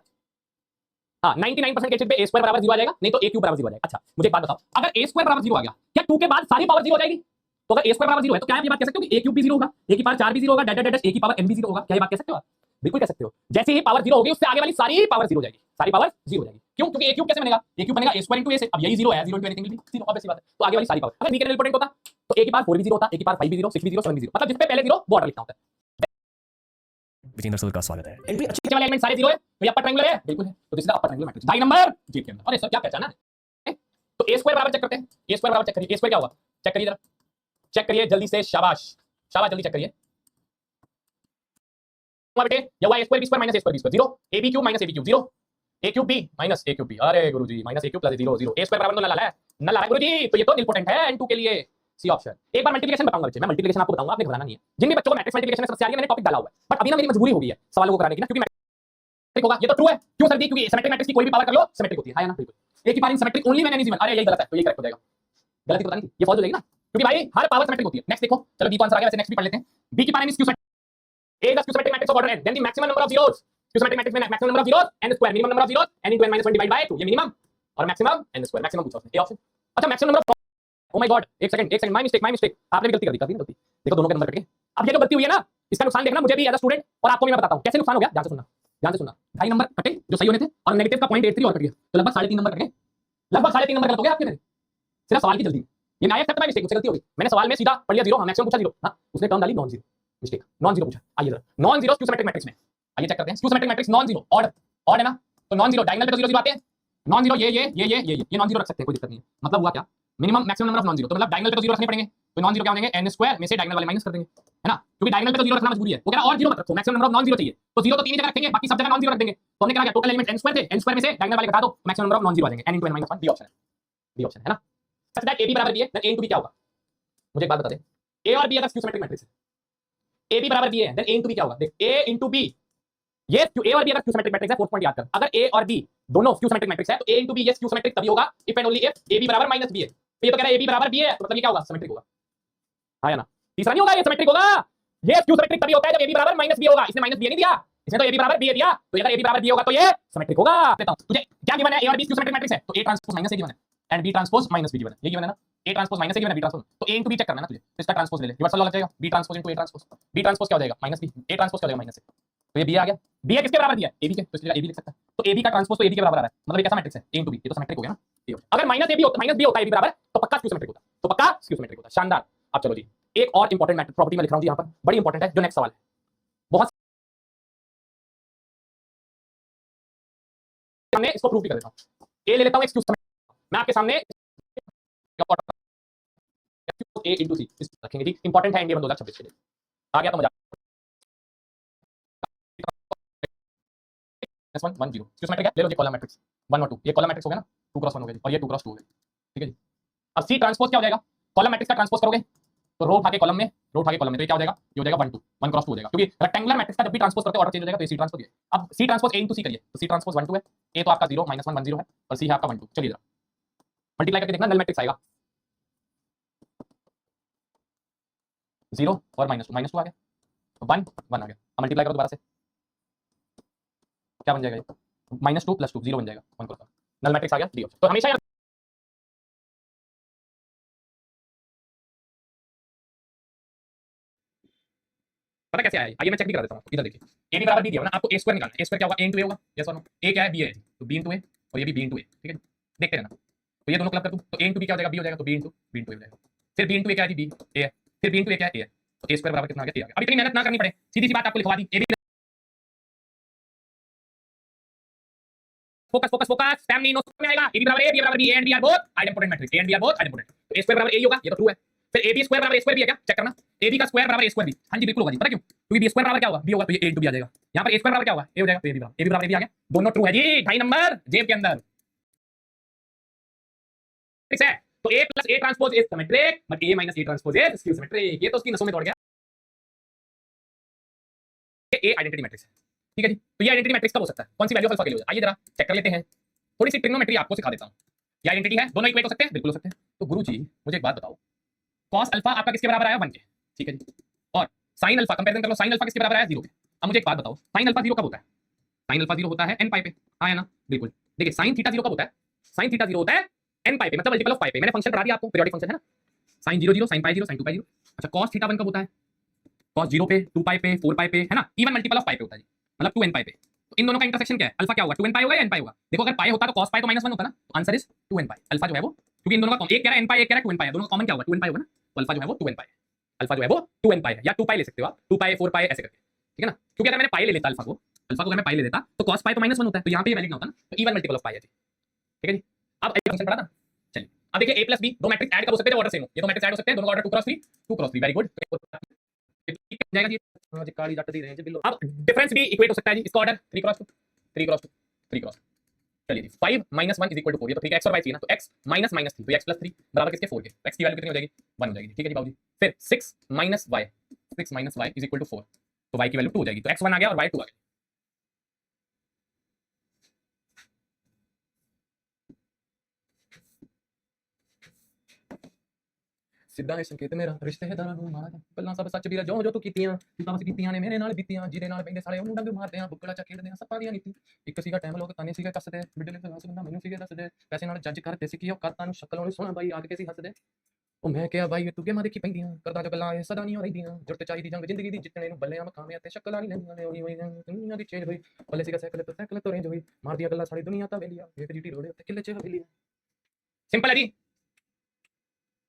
हाँ 99% केसेस पे a स्क्वायर बराबर 0 आ जाएगा, नहीं तो a क्यूब बराबर 0 आ जाएगा। अच्छा मुझे एक बात बताओ, अगर a स्क्वायर बराबर 0 आ गया, क्या 2 के बाद सारी पावर 0 हो जाएगी? तो अगर a स्क्वायर बराबर 0 है तो क्या आप ये बात कह सकते हो कि a क्यूब भी 0 होगा, a की पावर 4 भी 0 होगा, डैश डैश a की पावर n भी 0 होगा? क्या ये बात कह सकते हो आप? बिल्कुल कह सकते हो। जैसे ही पावर 0 होगी उससे आगे वाली सारी पावर 0 हो जाएगी, सारी पावर 0 हो जाएगी। क्यों? क्योंकि a क्यूब कैसे बनेगा? a क्यूब बनेगा a स्क्वायर * a से। अब यही 0 है, 0 * एनीथिंग विल बी 0, ऑब्वियस सी बात है। तो आगे वाली सारी पावर अगर b के इंपोर्टेंट होता तो a की पावर 4 भी 0 होता, a की पावर 5 भी 0, 6 भी 0, 7 भी 0, मतलब जिस पे पहले 0 वो ऑर्डर लिखना होता है। विजेंद्र सर का स्वागत है। एंट्री अच्छे वाले एलिमेंट सारे 0 है तो ये अपर ट्रायंगुलर है, बिल्कुल है। तो this is the upper triangular matrix. ढाई नंबर जीत के अंदर। अरे सर क्या पहचाना है? तो a स्क्वायर बराबर चेक करते हैं। a स्क्वायर बराबर चेक करिए। a स्क्वायर क्या होगा? चेक करिए जरा, चेक करिए जल्दी से। शाबाश शाबाश, जल्दी चेक करिए बेटे। ये हुआ a square b square minus a square b square 0, ab cube minus ab cube 0, a cube b minus a cube b। अरे गुरुजी minus a cube plus 0 0, a square बराबर तो नल आ रहा है, नल आ रहा है गुरुजी। तो ये तो इंपॉर्टेंट है n2 के लिए। C option. एक बार मल्टीप्लिकेशन बताऊंगा बच्चे, मैं मल्टीप्लिकेशन आपको बताऊंगा, आपने घबराना नहीं है। जिन भी बच्चों को मैट्रिक्स मल्टीप्लिकेशन में समस्या आ रही है मैंने टॉपिक डाला हुआ है, बट अभी ना मेरी मजबूरी हो गई है सवालों को कराने की ना, क्योंकि मैट्रिक होगा। ये तो ट्रू है। क्यों सर जी? क्योंकि सिमेट्रिक मैट्रिक्स की कोई भी पावर कर लो सिमेट्रिक होती है ना? बिल्कुल। एक ही पावर सिमेट्रिक ओनली मैन एनी जीवन। अरे यही गलत है, तो ये करेक्ट हो जाएगा। गलती पता नहीं, ये फॉल्स हो जाएगी ना, क्योंकि भाई हर पावर सिमेट्रिक होती है। नेक्स्ट देखो, चलो बी को आंसर आ गया, वैसे नेक्स्ट भी पढ़ लेते हैं। बी की power is Q A is the symmetric matrix of order n. Then the maximum number of zeros. Symmetric matrix में maximum number of zeros n square. Minimum number of zeros n into n minus 1 divided by 2. ये minimum और maximum n square. Maximum पूछा उसने। A option. अच्छा maximum number of. Oh my God. एक second my mistake. आपने भी गलती कर दी गलती। देखो दोनों के नंबर कट गए। अब ये जो गलती हुई है ना, इसका नुकसान देखना मुझे भी एज अ स्टूडेंट और आपको भी मैं बताता हूँ कैसे नुकसान हो गया। ध्यान से सुनना। ढाई नंबर कटे जो सही होने थे और नेगेटिव का 0.83 और कट गया, तो लगभग 3.5 नंबर कट गए। लगभग 3.5 नंबर गलत हो गया आपके मेरे, सिर्फ सवाल की जल्दी। ये मैं एक्सेप्ट माय मिस्टेक, मुझसे गलती हो गई। मैंने सवाल में सीधा पढ़ लिया 0, मैक्सिमम पूछा 0। हां उसने टर्म डाली non zero, mistake. Non zero पूछा। आइए जरा नॉन जीरो सिमेट्रिक मैट्रिक्स में आइए चेक करते हैं। Symmetric matrix non zero odd है ना, तो नॉन जीरो डायगोनल पे तो 0 0 आते हैं। नॉन जीरो ये नॉन जीरो रख सकते हैं, कोई दिक्कत नहीं है। मतलब हुआ क्या? Minimum maximum number of non zero, तो मतलब डायगोनल पे तो 0 रखने पड़ेंगे। तो नॉन जीरो क्या हो जाएंगे? n स्क्वायर में से डायगोनल वाले माइनस कर देंगे, है ना, क्योंकि डायगोनल पे तो 0 रखना मजबूरी है। वो कह रहा और 0 मत रखो, maximum number of non zero चाहिए। तो 0 तो तीन ही जगह रखेंगे, बाकी सब जगह नॉन जीरो रख देंगे। तो हमने क्या टोटल एलिमेंट n स्क्वायर थे, n स्क्वायर में से डायगोनल वाले घटा दो, maximum number of non zero आ जाएंगे n * n - 1। बी ऑप्शन है ना। सच दैट ab बराबर b है, देन a * b क्या होगा? मुझे एक बात बता दे, a और b अगर सिमेट्रिक मैट्रिक्स है, ab बराबर b है, देन a * b क्या होगा? देख a * b, ये a और b अगर सिमेट्रिक मैट्रिक्स है, फोर्थ पॉइंट याद कर। अगर a और b दोनों सिमेट्रिक मैट्रिक्स है तो a * b ये सिमेट्रिक तभी होगा if and only if ab बराबर -b है। तो ये तो कह रहा है ab बराबर b है, तो मतलब ये क्या होगा? सिमेट्रिक होगा। हां या ना? तीसरा नहीं होगा, ये सिमेट्रिक होगा। ये सिमेट्रिक तभी होता है जब ab बराबर -b होगा। इसने -b नहीं दिया, इसने तो ab बराबर b दिया, तो अगर ab बराबर b होगा तो ये सिमेट्रिक होगा। देता हूं तुझे क्या गिवन है, a और b सिमेट्रिक मैट्रिक्स है तो a transpose minus a given है and b transpose minus b given है। ये गिवन है ना, a transpose minus a given है, b ट्रांसपोज। तो a * b चेक करना है ना तुझे, तो इसका ट्रांसपोज ले ले, रिवर्सल लॉ लग जाएगा। b transpose * a transpose, b transpose क्या हो जाएगा? -b, a ट्रांसपोज क्या हो जाएगा? -a। तो ये b आ गया। b है किसके बराबर दिया है? ab के, तो इसलिए ab लिख सकता है। तो ab का ट्रांसपोज तो ab के बराबर आ रहा है, मतलब ये कैसा मैट्रिक्स है? a * b, ये तो सिमेट्रिक हो गया ना। अगर -b होता है ab बराबर, तो पक्का सिमेट्रिक होता, तो पक्का सिमेट्रिक होता। शानदार। अब चलो जी, एक और इंपॉर्टेंट मैट्रिक्स प्रॉपर्टी मैं लिख रहा हूं जी, यहां पर बड़ी इंपॉर्टेंट है, जो नेक्स्ट सवाल है। बहुत हमने इसको प्रूव भी कर देता हूं। a ले लेता हूं, एक्स मैं आपके सामने a * c इस रखेंगे जी। इंपॉर्टेंट है इंडिया 2026 के लिए। आ गया तो मजा। 1 1 0 सिमेट्रिक है, ले लो जी कॉलम मैट्रिक्स 1 और 2। ये कॉलम मैट्रिक्स हो गया ना, 2 क्रॉस 1 हो गया जी, और ये 2 क्रॉस 2 हो गया। ठीक है जी। अब c ट्रांसपोज क्या हो जाएगा? कॉलम मैट्रिक्स का ट्रांसपोज करोगे तो रो उठा के कॉलम में, रो उठा के कॉलम में, तो ये क्या हो जाएगा? ये हो जाएगा 1 2 1 क्रॉस 2 हो जाएगा, क्योंकि रेक्टेंगुलर मैट्रिक्स का जब भी ट्रांसपोज करते हैं ऑर्डर चेंज हो जाएगा। तो c ट्रांसपोज है। अब c ट्रांसपोज a * c करिए, तो c ट्रांसपोज 1 2 है, a तो आपका 0 -1 1 0 है, और c है आपका 1 2। चलिए जरा मल्टीप्लाई करके देखना, नल मैट्रिक्स आएगा 0 और -2 आ गया, 1 1 आ गया। अब मल्टीप्लाई करो दोबारा से, क्या बन जाएगा? ये -2 + 2 0 बन जाएगा, 1 क्रॉस 1। नल मैट्रिक्स आ गया डी ऑप्शन। तो हमेशा पता कैसे आया? आइए मैं चेक भी करा देता हूं। इधर देखिए, a b बराबर b दिया ना आपको, a स्क्वायर निकालना है। a स्क्वायर क्या होगा? a * a होगा, यस और नो। a क्या है? b है जी, तो b * a, और ये भी b * a। ठीक है, देखते रहना। तो ये दोनों क्लब कर दूं तो a * b क्या हो जाएगा? b हो जाएगा, तो b * a हो जाएगा। फिर b * a क्या है जी? b a है, फिर b * a क्या है? a है। तो a स्क्वायर बराबर कितना आ गया? a आ गया। अब इतनी मेहनत ना करनी पड़े, सीधी सी बात आपको लिखवा दी। a b focus focus focus, family नो में आएगा। a b बराबर a, b बराबर b, a and b are both identity matrix, a and b are both identity. तो a स्क्वायर बराबर a ही होगा, ये तो ट्रू है। फिर ए बी स्क्वायर बराबर ए स्क्वायर भी है क्या, चेक करना। ए बी का स्क्वायर बराबर ए स्क्वायर भी, हाँ जी बिल्कुल होगा जी, पता क्यों, क्योंकि बी स्क्वायर बराबर क्या होगा, बी होगा, तो ये ए इंटू बी आ जाएगा। यहाँ पर ए स्क्वायर बराबर क्या होगा, ए हो जाएगा, तो ए बी बराबर ए भी आ गया, दोनों ट्रू है जी, 2.5 नंबर जेब के अंदर, ठीक है। तो A plus A transpose is symmetric but A minus A transpose is skew symmetric, ये तो उसकी नसों में दौड़ गया। ए आइडेंटिटी मैट्रिक्स है, ठीक है जी। तो ये आइडेंटिटी मैट्रिक्स कब हो सकता है, कौन सी वैल्यू ऑफ अल्फा के लिए, आइए जरा चेक कर लेते हैं, थोड़ी सी ट्रिग्नोमेट्री आपको सिखा देता हूं। ये आइडेंटिटी है, दोनों इक्वेट हो सकते हैं, बिल्कुल हो सकते हैं। तो गुरुजी मुझे एक बात बताओ, cos अल्फा आपका किसके बराबर आया, 1 के, ठीक है जी, और sin अल्फा कंपैरिजन कर लो, sin अल्फा किसके बराबर आया, 0 के। अब मुझे एक बात बताओ, sin अल्फा 0 कब होता है, sin अल्फा 0 होता है n पाई पे, आया ना, बिल्कुल। देखिए sin थीटा 0 कब होता है, sin थीटा 0 होता है n पाई पे, मतलब मल्टीपल ऑफ पाई पे। मैंने फंक्शन पढ़ा दिया आपको, पीरियोडिक फंक्शन है ना, sin 0 0 sin पाई 0 sin 2 पाई 0। अच्छा cos थीटा 1 कब होता है, cos 0 पे, 2 पाई पे, 4 पाई पे, है ना, इवन मल्टीपल ऑफ पाई पे होता है जी, मतलब 2n पाई पे। तो इन दोनों का इंटरसेक्शन क्या है, अल्फा क्या होगा, 2n पाई होगा या n पाई होगा। देखो अगर पाई होता तो cos पाई तो -1 होता ना, तो answer is 2n pi. Alpha जो है वो, क्योंकि इन दोनों का एक कह रहा है n पाई, एक कह रहा है 2n पाई है, दोनों का कॉमन क्या होगा, 2n पाई होगा ना, तो अल्फा जो है वो 2n पाई है। अल्फा जो है वो 2n पाई है, या 2 पाई ले सकते हो आप, 2 पाई 4 पाई ऐसे करके, ठीक है ना। क्योंकि अगर मैंने पाई ले लेता अल्फा को अगर मैं पाई ले लेता तो cos पाई तो -1 होता है, तो यहाँ पे ये वैलिड ना होता ना, तो इवन मल्टीपल ऑफ पाई है जी, ठीक है जी। अब फंक्शन पढ़ा था, चलिए अब देखिए a प्लस b, दो मैट्रिक्स ऐड कर सकते हैं, ऑर्डर सेम हो, ये दो मैट्रिक्स ऐड हो सकते हैं, दोनों का order 2 cross 3, 2 cross 3, very good जाएगा जी। हां जी, काली जट दी रहे हैं जी बिल्लो। अब डिफरेंस भी इक्वेट हो सकता है जी, इसका ऑर्डर 3 क्रॉस 2, 3 क्रॉस 2, 3 क्रॉस। चलिए जी 5 - 1 = 4, ये तो ठीक है, x और y चाहिए ना, तो x - -3, तो x + 3 बराबर किसके, 4 के। x की वैल्यू कितनी हो जाएगी, 1 हो जाएगी, ठीक है जी बाबूजी। फिर 6 - y, 6 - y = 4, तो y की वैल्यू 2 हो जाएगी, तो x 1 आ गया और y 2 आ गया। ਸਿੱਧਾ ਇਹ ਸੰਕੇਤ ਮੇਰਾ ਰਿਸ਼ਤੇਦਾਰਾਂ ਨੂੰ ਮਾਰਾ ਗੱਲਾਂ ਸਭ ਸੱਚ ਵੀਰਾ ਜੋ ਜੋ ਤੂੰ ਕੀਤੀਆਂ ਤੂੰ ਬਸ ਕੀਤੀਆਂ ਨੇ ਮੇਰੇ ਨਾਲ ਬੀਤੀਆਂ ਜਿਹਦੇ ਨਾਲ ਪੈਂਦੇ ਸਾਲੇ ਉਹਨੂੰ ਡੰਗ ਮਾਰਦੇ ਆ ਬੁੱਕੜਾ ਚਾ ਖੇਡਦੇ ਆ ਸੱਪਾਂ ਦੀਆਂ ਨੀਤੀ ਇੱਕ ਸੀਗਾ ਟਾਈਮ ਲੋਕ ਤਾਨੇ ਸੀਗੇ ਕੱਸਦੇ ਬਿੱਡਲੇ ਤੇ ਹੱਸ ਬੰਦਾ ਮੈਨੂੰ ਸੀਗੇ ਦੱਸਦੇ ਪੈਸੇ ਨਾਲ ਜੱਜ ਕਰਦੇ ਸੀ ਕਿ ਉਹ ਕਰਤਾਂ ਨੂੰ ਸ਼ਕਲ ਉਹਨੂੰ ਸੋਹਣਾ ਬਾਈ ਆਗ ਕੇ ਸੀ ਹੱਸਦੇ ਉਹ ਮੈਂ ਕਿਹਾ ਬਾਈ ਤੂੰ ਗੇਮਾਂ ਦੇਖੀ ਪੈਂਦੀਆਂ ਕਰਦਾ ਜੋ ਗੱਲਾਂ ਇਹ ਸਦਾ ਨਹੀਂ ਹੋ ਰਹੀਆਂ ਜੁਰਤ ਚਾਹੀਦੀ ਜੰਗ ਜ਼ਿੰਦਗੀ ਦੀ ਜਿੱਤਣੇ ਨੂੰ ਬੱਲਿਆਂ ਮਕਾਮਿਆਂ ਤੇ ਸ਼ਕਲਾਂ ਨਹੀਂ ਲੈਂਦੀਆਂ ਨੇ ਉਹੀ ਹੋਈ ਦੁਨੀਆ ਦੀ ਚੇਂਜ ਹੋਈ ਬੱਲੇ ਸੀਗਾ ਸਾਈਕਲ ਤੋਂ ਰੇਂਜ ਹੋਈ ਮਾਰਦੀਆਂ ਗੱਲਾਂ ਸਾਰੀ ਦੁਨੀਆ ਤਾਂ ਵੇਲੀਆ ਇੱਕ ਜੀਟੀ ਰੋੜੇ ਉੱਤੇ ਕਿੱਲੇ ਚ ਹਵੇਲੀ सिंपल है जी।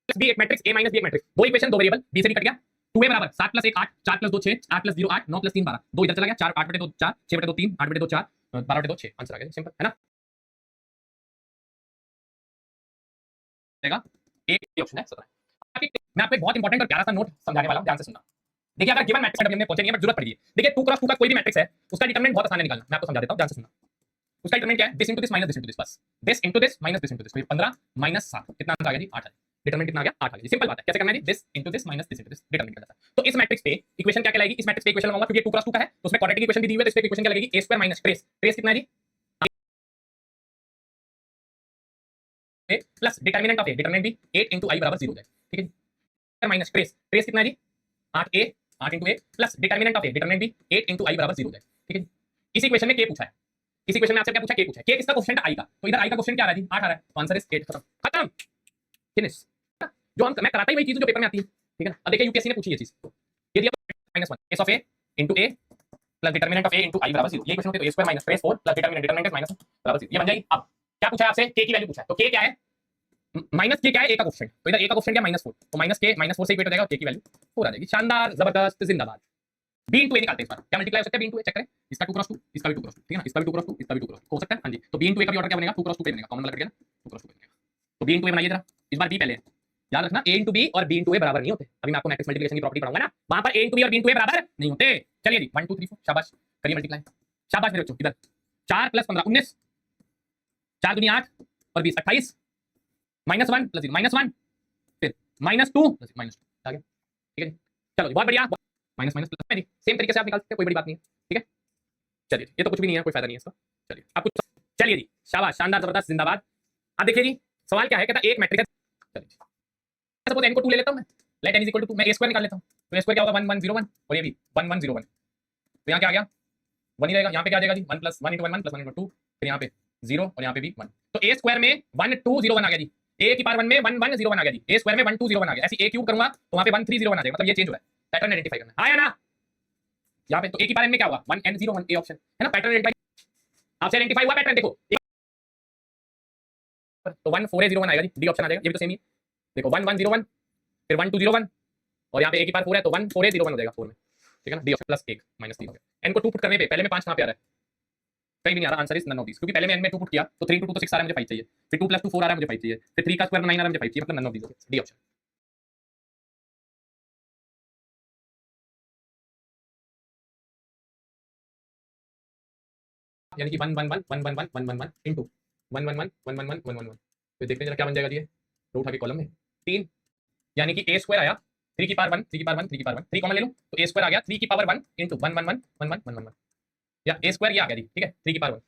बी एक मैट्रिक्स a माइनस बी एक मैट्रिक्स, दो इक्वेशन दो वेरिएबल, b से भी कट गया, 2a बराबर 7 + 1 8, 4 + 2 6, 8 + 0 8, 9 + 3 12, 2 इधर चला गया, 4 8/2 4, 6/2 3, 8/2 4, 12/2 6, आंसर आ गया, सिंपल है ना। देगा एक ऑप्शन है 17। मैं आपको एक बहुत इंपॉर्टेंट और प्यारा सा नोट समझाने वाला हूं, ध्यान से सुनना। देखिए अगर गिवन मैट्रिक्स हमने पहुंचे नहीं है बट जरूरत पड़ी है, देखिए 2 क्रॉस 2 का कोई भी मैट्रिक्स है उसका डिटरमिनेंट बहुत आसान है निकालना, मैं आपको समझा देता हूं, ध्यान से सुनना। उसका डिटरमिनेंट क्या है, this into this minus this into this, बस this into this minus this into this, 15 - 7 कितना आंसर आ गया जी, 8 आ गया। डिटरमिनेंट कितना आ गया, 8 आ गया। सिंपल बात है, कैसे करना है जी, this into this minus this into this determinant करना है। तो इस मैट्रिक्स पे इक्वेशन क्या कहलाएगी, इस मैट्रिक्स पे इक्वेशन लगाऊंगा क्योंकि 2 क्रॉस 2 का है, तो उसमें क्वाड्रेटिक इक्वेशन भी दी हुई है, तो इस पे इक्वेशन क्या लगेगी, a² - ट्रेस, ट्रेस कितना है जी, a plus determinant of a, determinant भी 8 * i = 0 हो जाए, ठीक है जी। माइनस ट्रेस, ट्रेस कितना है जी, 8a 8 * a plus determinant of a, determinant भी 8 * i = 0 हो जाए, ठीक है जी। इस इक्वेशन में k पूछा है, इस इक्वेशन में आपसे क्या पूछा, k पूछा है, k किसका कोएफिशिएंट i का, तो इधर i का कोएफिशिएंट क्या आ रहा है जी, 8 आ रहा है, तो आंसर इज 8, खत्म खत्म फिनिश। जो हम मैं कराता ही वही चीज जो पेपर में आती है, ठीक है ना। अब देखिए यूपीएससी ने पूछी ये चीज, ये दिया -1 s of a into a plus determinant of a into i = 0, ये क्वेश्चन होते तो a² - trace 4 plus determinant determinant minus = 0, ये बन जाएगी। अब क्या पूछा है आपसे, k की वैल्यू पूछा है, तो k क्या है, माइनस k क्या है, a का कोएफिशिएंट, तो इधर a का कोएफिशिएंट क्या -4, तो -k -4 से इक्वेट हो जाएगा और k की वैल्यू 4 आ जाएगी, शानदार जबरदस्त जिंदाबाद। b into a निकालते हैं, इस बार क्या मल्टीप्लाई हो सकता है, b into a चेक करें, इसका 2 क्रॉस 2, इसका भी 2 क्रॉस 2, ठीक है ना, इसका भी 2 क्रॉस 2, इसका भी 2 क्रॉस 2 हो सकता है, हां जी। तो b into a का भी ऑर्डर क्या बनेगा, 2 क्रॉस 2 पे बनेगा, कॉमन वाला कट गया ना, 2 क्रॉस 2 पे बनेगा। तो b into a बनाइए जरा, इस बार b पहले है, याद रखना a into b और b into a बराबर नहीं होते, अभी मैं आपको मैट्रिक्स मल्टीप्लिकेशन की प्रॉपर्टी पढ़ाऊंगा ना, वहां पर a into b और b into a बराबर नहीं होते। चलिए जी 1 2 3 4, शाबाश करिए मल्टीप्लाई, शाबाश मेरे बच्चों, इधर 4 + 15 19, 4 दूनी 8 और 20 28, -1 + 0 -1, फिर -2 + 0 -2 आ गया, ठीक है जी। चलो जी बहुत बढ़िया, माइनस माइनस प्लस है जी, सेम तरीके से आप निकाल सकते हैं, कोई बड़ी बात नहीं है, ठीक है। चलिए ये तो कुछ भी नहीं है, कोई फायदा नहीं है इसका, चलिए आप कुछ, चलिए जी शाबाश शानदार जबरदस्त जिंदाबाद। अब देखिए जी सवाल क्या है, कहता एक मैट्रिक्स है, चलिए सपोज n को 2 ले लेता हूं मैं, लेट n = 2, मैं a² निकाल लेता हूं, तो a² क्या होगा 1 1 0 1 और ये भी 1 1 0 1, तो यहाँ क्या आ गया 1 ही रहेगा, यहाँ पे क्या आ जाएगा जी 1 + 1 * 1 1 + 1 * 2, फिर यहाँ पे 0 और यहाँ पे भी 1, तो a² में 1 2 0 1 आ गया जी, a की पावर 1 में 1 1 0 1 आ गया जी, a² में 1 2 0 1 आ गया, ऐसे a³ करूंगा तो वहां पे 1 3 0 1 आ जाएगा, मतलब ये चेंज हो रहा है, पैटर्न आइडेंटिफाई करना है, आया ना यहाँ पे। तो a की पावर n में क्या होगा 1 n 0 1, a ऑप्शन है ना, पैटर्न आइडेंटिफाई आपसे आइडेंटिफाई हुआ पैटर्न, देखो तो 1 4 0 1 आएगा जी, डी ऑप्शन आ जाएगा, ये भी तो सेम ही है, देखो 1 1 0 1 फिर 1 2 0 1 और यहाँ पे a की पावर 4 है तो 1 4 0 1 हो जाएगा 4 में, ठीक है ना, डी ऑप्शन प्लस 1 -3 हो गया। n को 2 पुट करने पे पहले में 5 कहां पे आ रहा है, कहीं भी नहीं आ रहा, answer is none of these, क्योंकि पहले में n में 2 पुट किया तो 3 * 2 तो 6 आ रहा है, मुझे 5 चाहिए, फिर 2 + 2 4 आ रहा है, मुझे 5 चाहिए, फिर 3 का स्क्वायर 9 आ रहा है, मुझे 5 चाहिए, मतलब नन ऑफ दीस हो गया, डी ऑप्शन। यानी कि 1 1 1 1 1 1 1 1 1 इंटू 1 1 1 1 1 1 1 1 1। तो देखते हैं जरा क्या बन जाएगा जी, ये रो उठा के कॉलम में 3, यानी कि a स्क्वायर आया 3 की पावर 1 3 की पावर 1 3 की पावर 1, 3 कॉमन ले लूं तो a स्क्वायर आ गया 3 की पावर 1 इंटू 1 1 1 1 1 1 1 1, या a स्क्वायर ये आ गया जी, ठीक है 3 की पावर 1।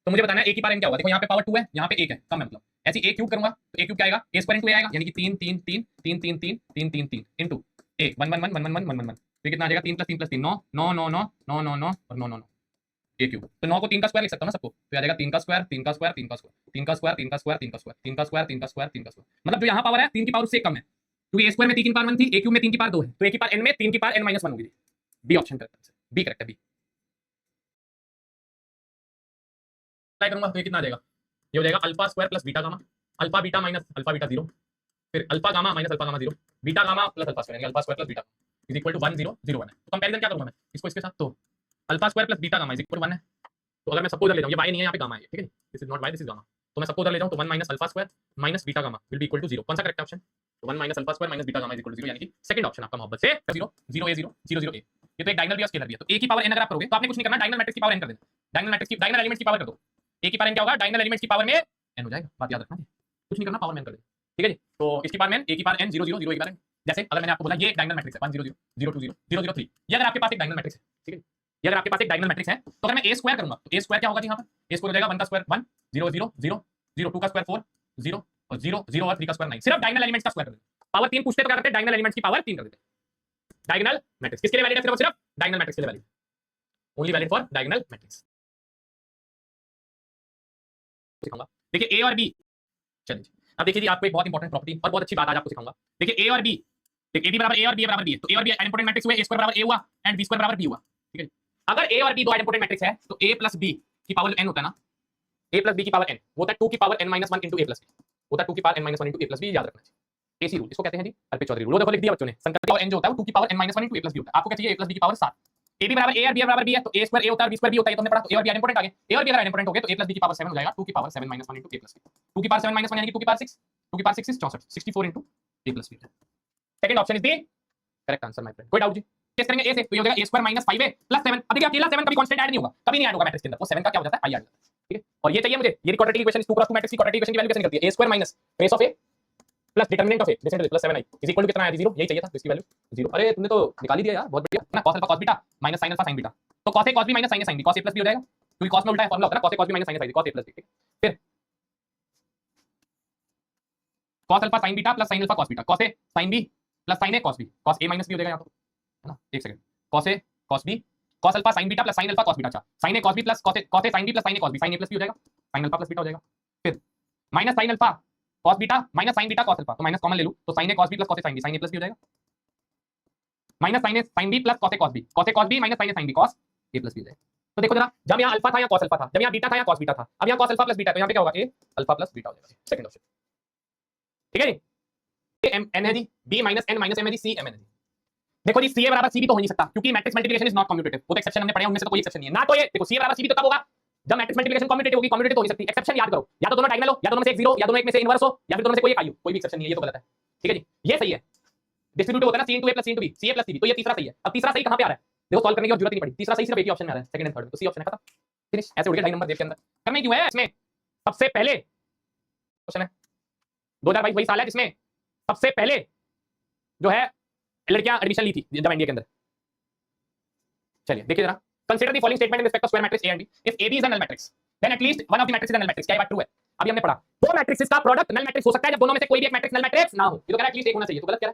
तो मुझे बताना है a की पावर n क्या होगा। देखो यहाँ पे पावर 2 है, यहाँ पे 1 है, कम है मतलब। ऐसे a क्यूब करूंगा तो a क्यूब क्या आएगा, a स्क्वायर इंटू a आएगा, यानी कि 3 3 3 3 3 3 3 3 3 इंटू a 1 1 1 1 1 1 1 1 1। तो कितना आ जाएगा 3 + 3 + 3 9 9 9 9 9 9 9 और 9 9 9 a क्यूब। तो 9 को 3 का स्क्वायर लिख सकता हूं ना सबको, तो आ जाएगा 3 का स्क्वायर 3 का स्क्वायर 3 का स्क्वायर 3 का स्क्वायर 3 का स्क्वायर 3 का स्क्वायर 3 का स्क्वायर 3 का स्क्वायर 3 का स्क्वायर। मतलब जो यहाँ पावर है 3 की पावर उससे कम है, क्योंकि a स्क्वायर में 3 की पावर 1 थी, a क्यूब में 3 की पावर 2 है, तो a की पावर n में 3 की पावर n - 1 होगी। बी ऑप्शन करेक्ट है, बी करेक्ट है, बी। ट्राई करूंगा तो ये कितना आ जाएगा, ये हो जाएगा alpha square plus beta gamma, alpha beta minus alpha beta 0, फिर alpha gamma minus alpha gamma 0, beta gamma plus alpha square, यानी alpha square plus beta is equal to 1 0 0 1 है। तो कंपैरिजन क्या करूंगा मैं इसको इसके साथ, तो alpha square plus beta gamma is equal to 1 है। तो अगर मैं सबको उधर ले जाऊं, ये y नहीं है, यहाँ पे गामा है, ठीक है, this is not y, this is gamma. तो मैं सबको उधर ले जाऊं तो 1 minus alpha square minus beta gamma will be equal to 0। कौन सा करेक्ट ऑप्शन, तो 1 minus alpha square minus beta gamma is equal to 0, यानी कि सेकंड ऑप्शन आपका मोहब्बत से 0 0 a 0 0 0 a। ये तो एक डायगोनल भी है, स्केलर भी है। तो a की पावर n अगर आप करोगे तो आपने कुछ नहीं करना, डायगोनल मैट्रिक्स की पावर n कर देना, डायगोनल मैट्रिक्स की डायगोनल एलिमेंट्स की पावर कर दो। a की पावर n क्या होगा, डायगोनल एलिमेंट्स की पावर में n हो जाएगा, बात याद रखना, कुछ नहीं करना, पावर में n कर देना, ठीक है जी। तो इसकी पावर में a की पावर n 0 0 0 a की पावर n। जैसे अगर मैंने आपको बोला ये एक डायगोनल मैट्रिक्स है 1 0 0 0 2 0 0 0 3, ये अगर आपके पास एक डायगोनल मैट्रिक्स है, ठीक है, ये अगर आपके पास एक डायगोनल मैट्रिक्स है, तो अगर मैं a स्क्वायर करूंगा तो a स्क्वायर क्या होगा जी, यहाँ पर a स्क्वायर हो जाएगा 1 का स्क्वायर 1 0 0 0 0 2 का स्क्वायर 4 0 और 0 0 और 3 का स्क्वायर 9। सिर्फ डायगोनल एलिमेंट्स का स्क्वायर कर देते। पावर 3 पूछते तो क्या करते हैं, डायगोनल एलिमेंट्स की पावर 3 कर देते। डायगोनल मैट्रिक्स किसके लिए वैलिड है, सिर्फ और सिर्फ डायगोनल मैट्रिक्स के लिए valid, only valid for diagonal matrix. देखिए a और b, चलिए अब देखिए जी, आपको एक बहुत इंपॉर्टेंट प्रॉपर्टी और बहुत अच्छी बात आज आपको सिखाऊंगा। देखिए a और b, देखिए a बराबर a और b बराबर b है, तो a और b आइडेंटिटी मैट्रिक्स हुए, a स्क्वायर बराबर a हुआ एंड b स्क्वायर बराबर b हुआ, ठीक है। अगर a और b दो आइडेंटिटी मैट्रिक्स है तो a प्लस b की पावर n होता है ना, a प्लस b की पावर n होता है 2 की power n - 1 into a plus b, होता है 2 की power n - 1 into a plus b, याद रखना चाहिए। एसी रूल इसको कहते हैं जी, अल्पित चौधरी रूल। देखो लिख दिया बच्चों ने, संख्या की पावर n जो होता है वो 2 की power n - 1 into a plus b होता है। आपको क्या चाहिए, a प्लस b की पावर 7। a b बराबर a और b बराबर b है, तो a स्क्वायर a होता है और b स्क्वायर b होता है, ये तो हमने पढ़ा। तो a और b आइडेंटिटी आ गए, a और b अगर आइडेंटिटी हो गए तो a प्लस b की पावर 7 हो जाएगा 2 की power 7 - 1 into a plus b। 2 की पावर 7 - 1 यानी कि 2 की पावर 6, 2 की power 6 is 64 64 into a plus b। Second option is the correct answer my friend. कोई डाउट जी, टेस्ट करेंगे a से, तो ये हो जाएगा a स्क्वायर माइनस 5a प्लस 7। अब देखिए अकेला 7 कभी कांस्टेंट ऐड नहीं होगा, कभी नहीं ऐड होगा मैट्रिक्स के अंदर, वो 7 का क्या हो जाता है, i आ जाता है, ठीक है। और ये चाहिए मुझे, ये क्वाड्रेटिक इक्वेशन इस 2 क्रॉस 2 मैट्रिक्स की क्वाड्रेटिक इक्वेशन की वैल्यू कैसे निकलती है, a स्क्वायर minus base of a plus determinant of a plus 7i is equal to कितना आया, 0, यही चाहिए था, तो इसकी वैल्यू 0। अरे तुमने तो निकाल ही दिया यार, बहुत बढ़िया ना। cos alpha cos beta minus sin alpha sin beta, तो cos a cos b minus sin a sin b, cos a plus b हो जाएगा, क्योंकि cos में उल्टा है फार्मूला होता है ना, cos a cos b minus sin a sin b, cos a plus b, ठीक है। फिर cos alpha sin beta plus sin alpha cos beta, cos a sin b plus sin a cos b, cos a minus b हो जाएगा यहाँ तो, है ना। एक second, cos a cos b cos alpha sin beta plus sin alpha cos beta, अच्छा sin a cos b plus cos a sin b plus sin a cos b, sin a plus b हो जाएगा, sin alpha plus beta हो जाएगा। फिर minus sin alpha cos beta minus sin beta cos alpha, तो minus common ले लूं तो sin a cos b plus cos a sin b, sin a plus b हो जाएगा, minus sin a sin b plus cos a cos b, cos a cos b minus sin a sin b, cos a plus b हो जाएगा। तो देखो जरा, जब यहाँ alpha था या cos अल्फा था, जब यहाँ बीटा था या cos बीटा था, अब यहाँ cos अल्फा प्लस बीटा, तो यहाँ पे क्या होगा, a अल्फा प्लस बीटा हो जाएगा, सेकंड ऑप्शन, ठीक है जी। a m n है जी, b minus n minus m है जी, c m n है जी। देखो जी, ca बराबर cb तो हो नहीं सकता, क्योंकि matrix multiplication is not commutative, वो तो एक्सेप्शन हमने पढ़े, उनमें से तो कोई एक्सेप्शन नहीं है ना। तो ये देखो ca बराबर cb तो कब होगा, जब मैट्रिक्स मल्टीप्लिकेशन कम्यूटेटिव होगी, कम्यूटेटिव तो हो नहीं सकती। एक्सेप्शन याद करो, या तो दोनों डायगोनल हो, या दोनों में से एक 0, या दोनों एक में से इनवर्स हो, या फिर दोनों में से कोई एक आई हो, कोई भी एक्सेप्शन नहीं है, ये तो गलत है, ठीक है जी। ये सही है, डिस्ट्रीब्यूटिव होता है ना, c into a plus c into b, ca plus cb, तो ये तीसरा सही है। अब तीसरा सही कहां पे आ रहा है, देखो सॉल्व करने की जरूरत नहीं पड़ी, तीसरा सही सिर्फ एक ही ऑप्शन में आ रहा है, सेकंड एंड थर्ड, तो सी ऑप्शन है, खत्म, फिनिश। ऐसे उड़ के 2.5 नंबर देख के अंदर करने क्यों है, इसमें सबसे पहले क्वेश्चन है 2022 वही साल है जिसमें सबसे पहले जो है लड़कियां एडमिशन ली थी जब इंडिया के अंदर। चलिए देखिए जरा, consider the following statement in respect of square matrix A and B, if AB is a null matrix then at least one of the matrix is a null matrix. क्या ये बात ट्रू है, अभी हमने पढ़ा दो मैट्रिक्स का product null matrix हो सकता है जब दोनों में से कोई भी एक मैट्रिक्स नल मैट्रिक्स ना हो, ये तो कह रहा है एटलीस्ट एक होना चाहिए, तो गलत कह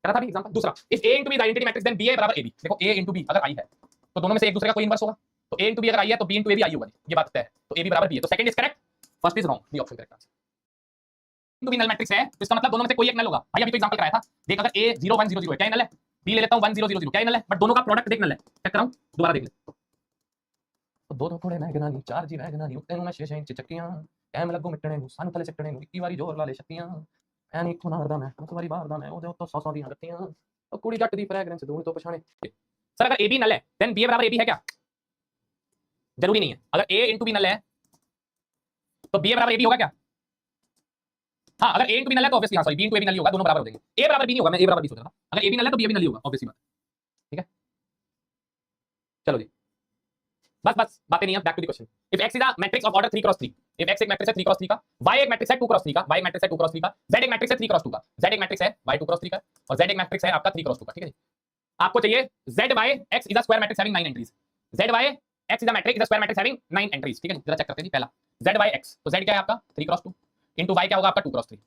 रहा था अभी एग्जांपल। दूसरा, if A into B is identity matrix then BA बराबर AB, देखो A into B अगर I है तो दोनों में से एक दूसरे का कोई इनवर्स होगा, तो A into B अगर I है तो B into A भी I होगा, ये बात तय है, तो AB बराबर B है, तो second is correct, first is wrong, the option correct answer. तो भी नल मैट्रिक्स है तो इसका मतलब दोनों में से कोई एक नल होगा। भाई अभी तो एग्जांपल कराया था, देख अगर A 0 1 0 0 है, क्या नल है, B ले लेता हूं 1 0 0 0, क्या नल है, बट दोनों का प्रोडक्ट देख नल है, चेक कराऊं दोबारा देख ले, तो दो थोड़े मैगनानी चार जी मैगनानी तेनु मैं शेष चिचकियां कैम लगो मिटने नु सानु तले सेटने नु इक्की बारी जोर ला ले शक्तियां ਐਨ ਇੱਕੋ ਨਾ ਕਰਦਾ ਮੈਂ तुम्हारी बारदा मैं ਉਹਦੇ ਉੱਤੋਂ 100 ਦੀਆਂ ਰੱਤੀਆਂ ਉਹ ਕੁੜੀ ਜੱਟ ਦੀ ਫ੍ਰੈਗਰੈਂਸ ਦੂਣੀ ਤੋਂ ਪਛਾਣੇ। सर अगर AB नल है देन BA बराबर AB है क्या, जरूरी नहीं है। अगर A into B नल है तो BA बराबर AB होगा क्या, हाँ अगर A into B नल है तो ऑब्वियसली हाँ सॉरी B into AB नल ही होगा, दोनों बराबर हो जाएंगे। A बराबर B नहीं होगा, मैं A बराबर B सोच रहा था, अगर AB नल है तो B भी नल ही होगा, ऑब्वियसली बात, ठीक है। चलो जी बस बातें नहीं है, back to the question. If x is a matrix of order 3 cross 3, if x एक मैट्रिक्स है 3 क्रॉस 3 का, y एक मैट्रिक्स है 2 क्रॉस 3 का, y एक मैट्रिक्स है 2 क्रॉस 3 का, z एक मैट्रिक्स है 3 क्रॉस 2 का, z एक मैट्रिक्स है y 2 क्रॉस 3 का और z एक मैट्रिक्स है आपका 3 क्रॉस 2 का, ठीक है जी। आपको चाहिए zy x is a square matrix having 9 entries, zy x is a matrix is a square matrix having 9 entries, ठीक है जी। जरा चेक करते हैं जी। पहला zy x, तो z क्या है आपका 3 क्रॉस 2 इनटू y क्या होगा आपका 2 क्रॉस 3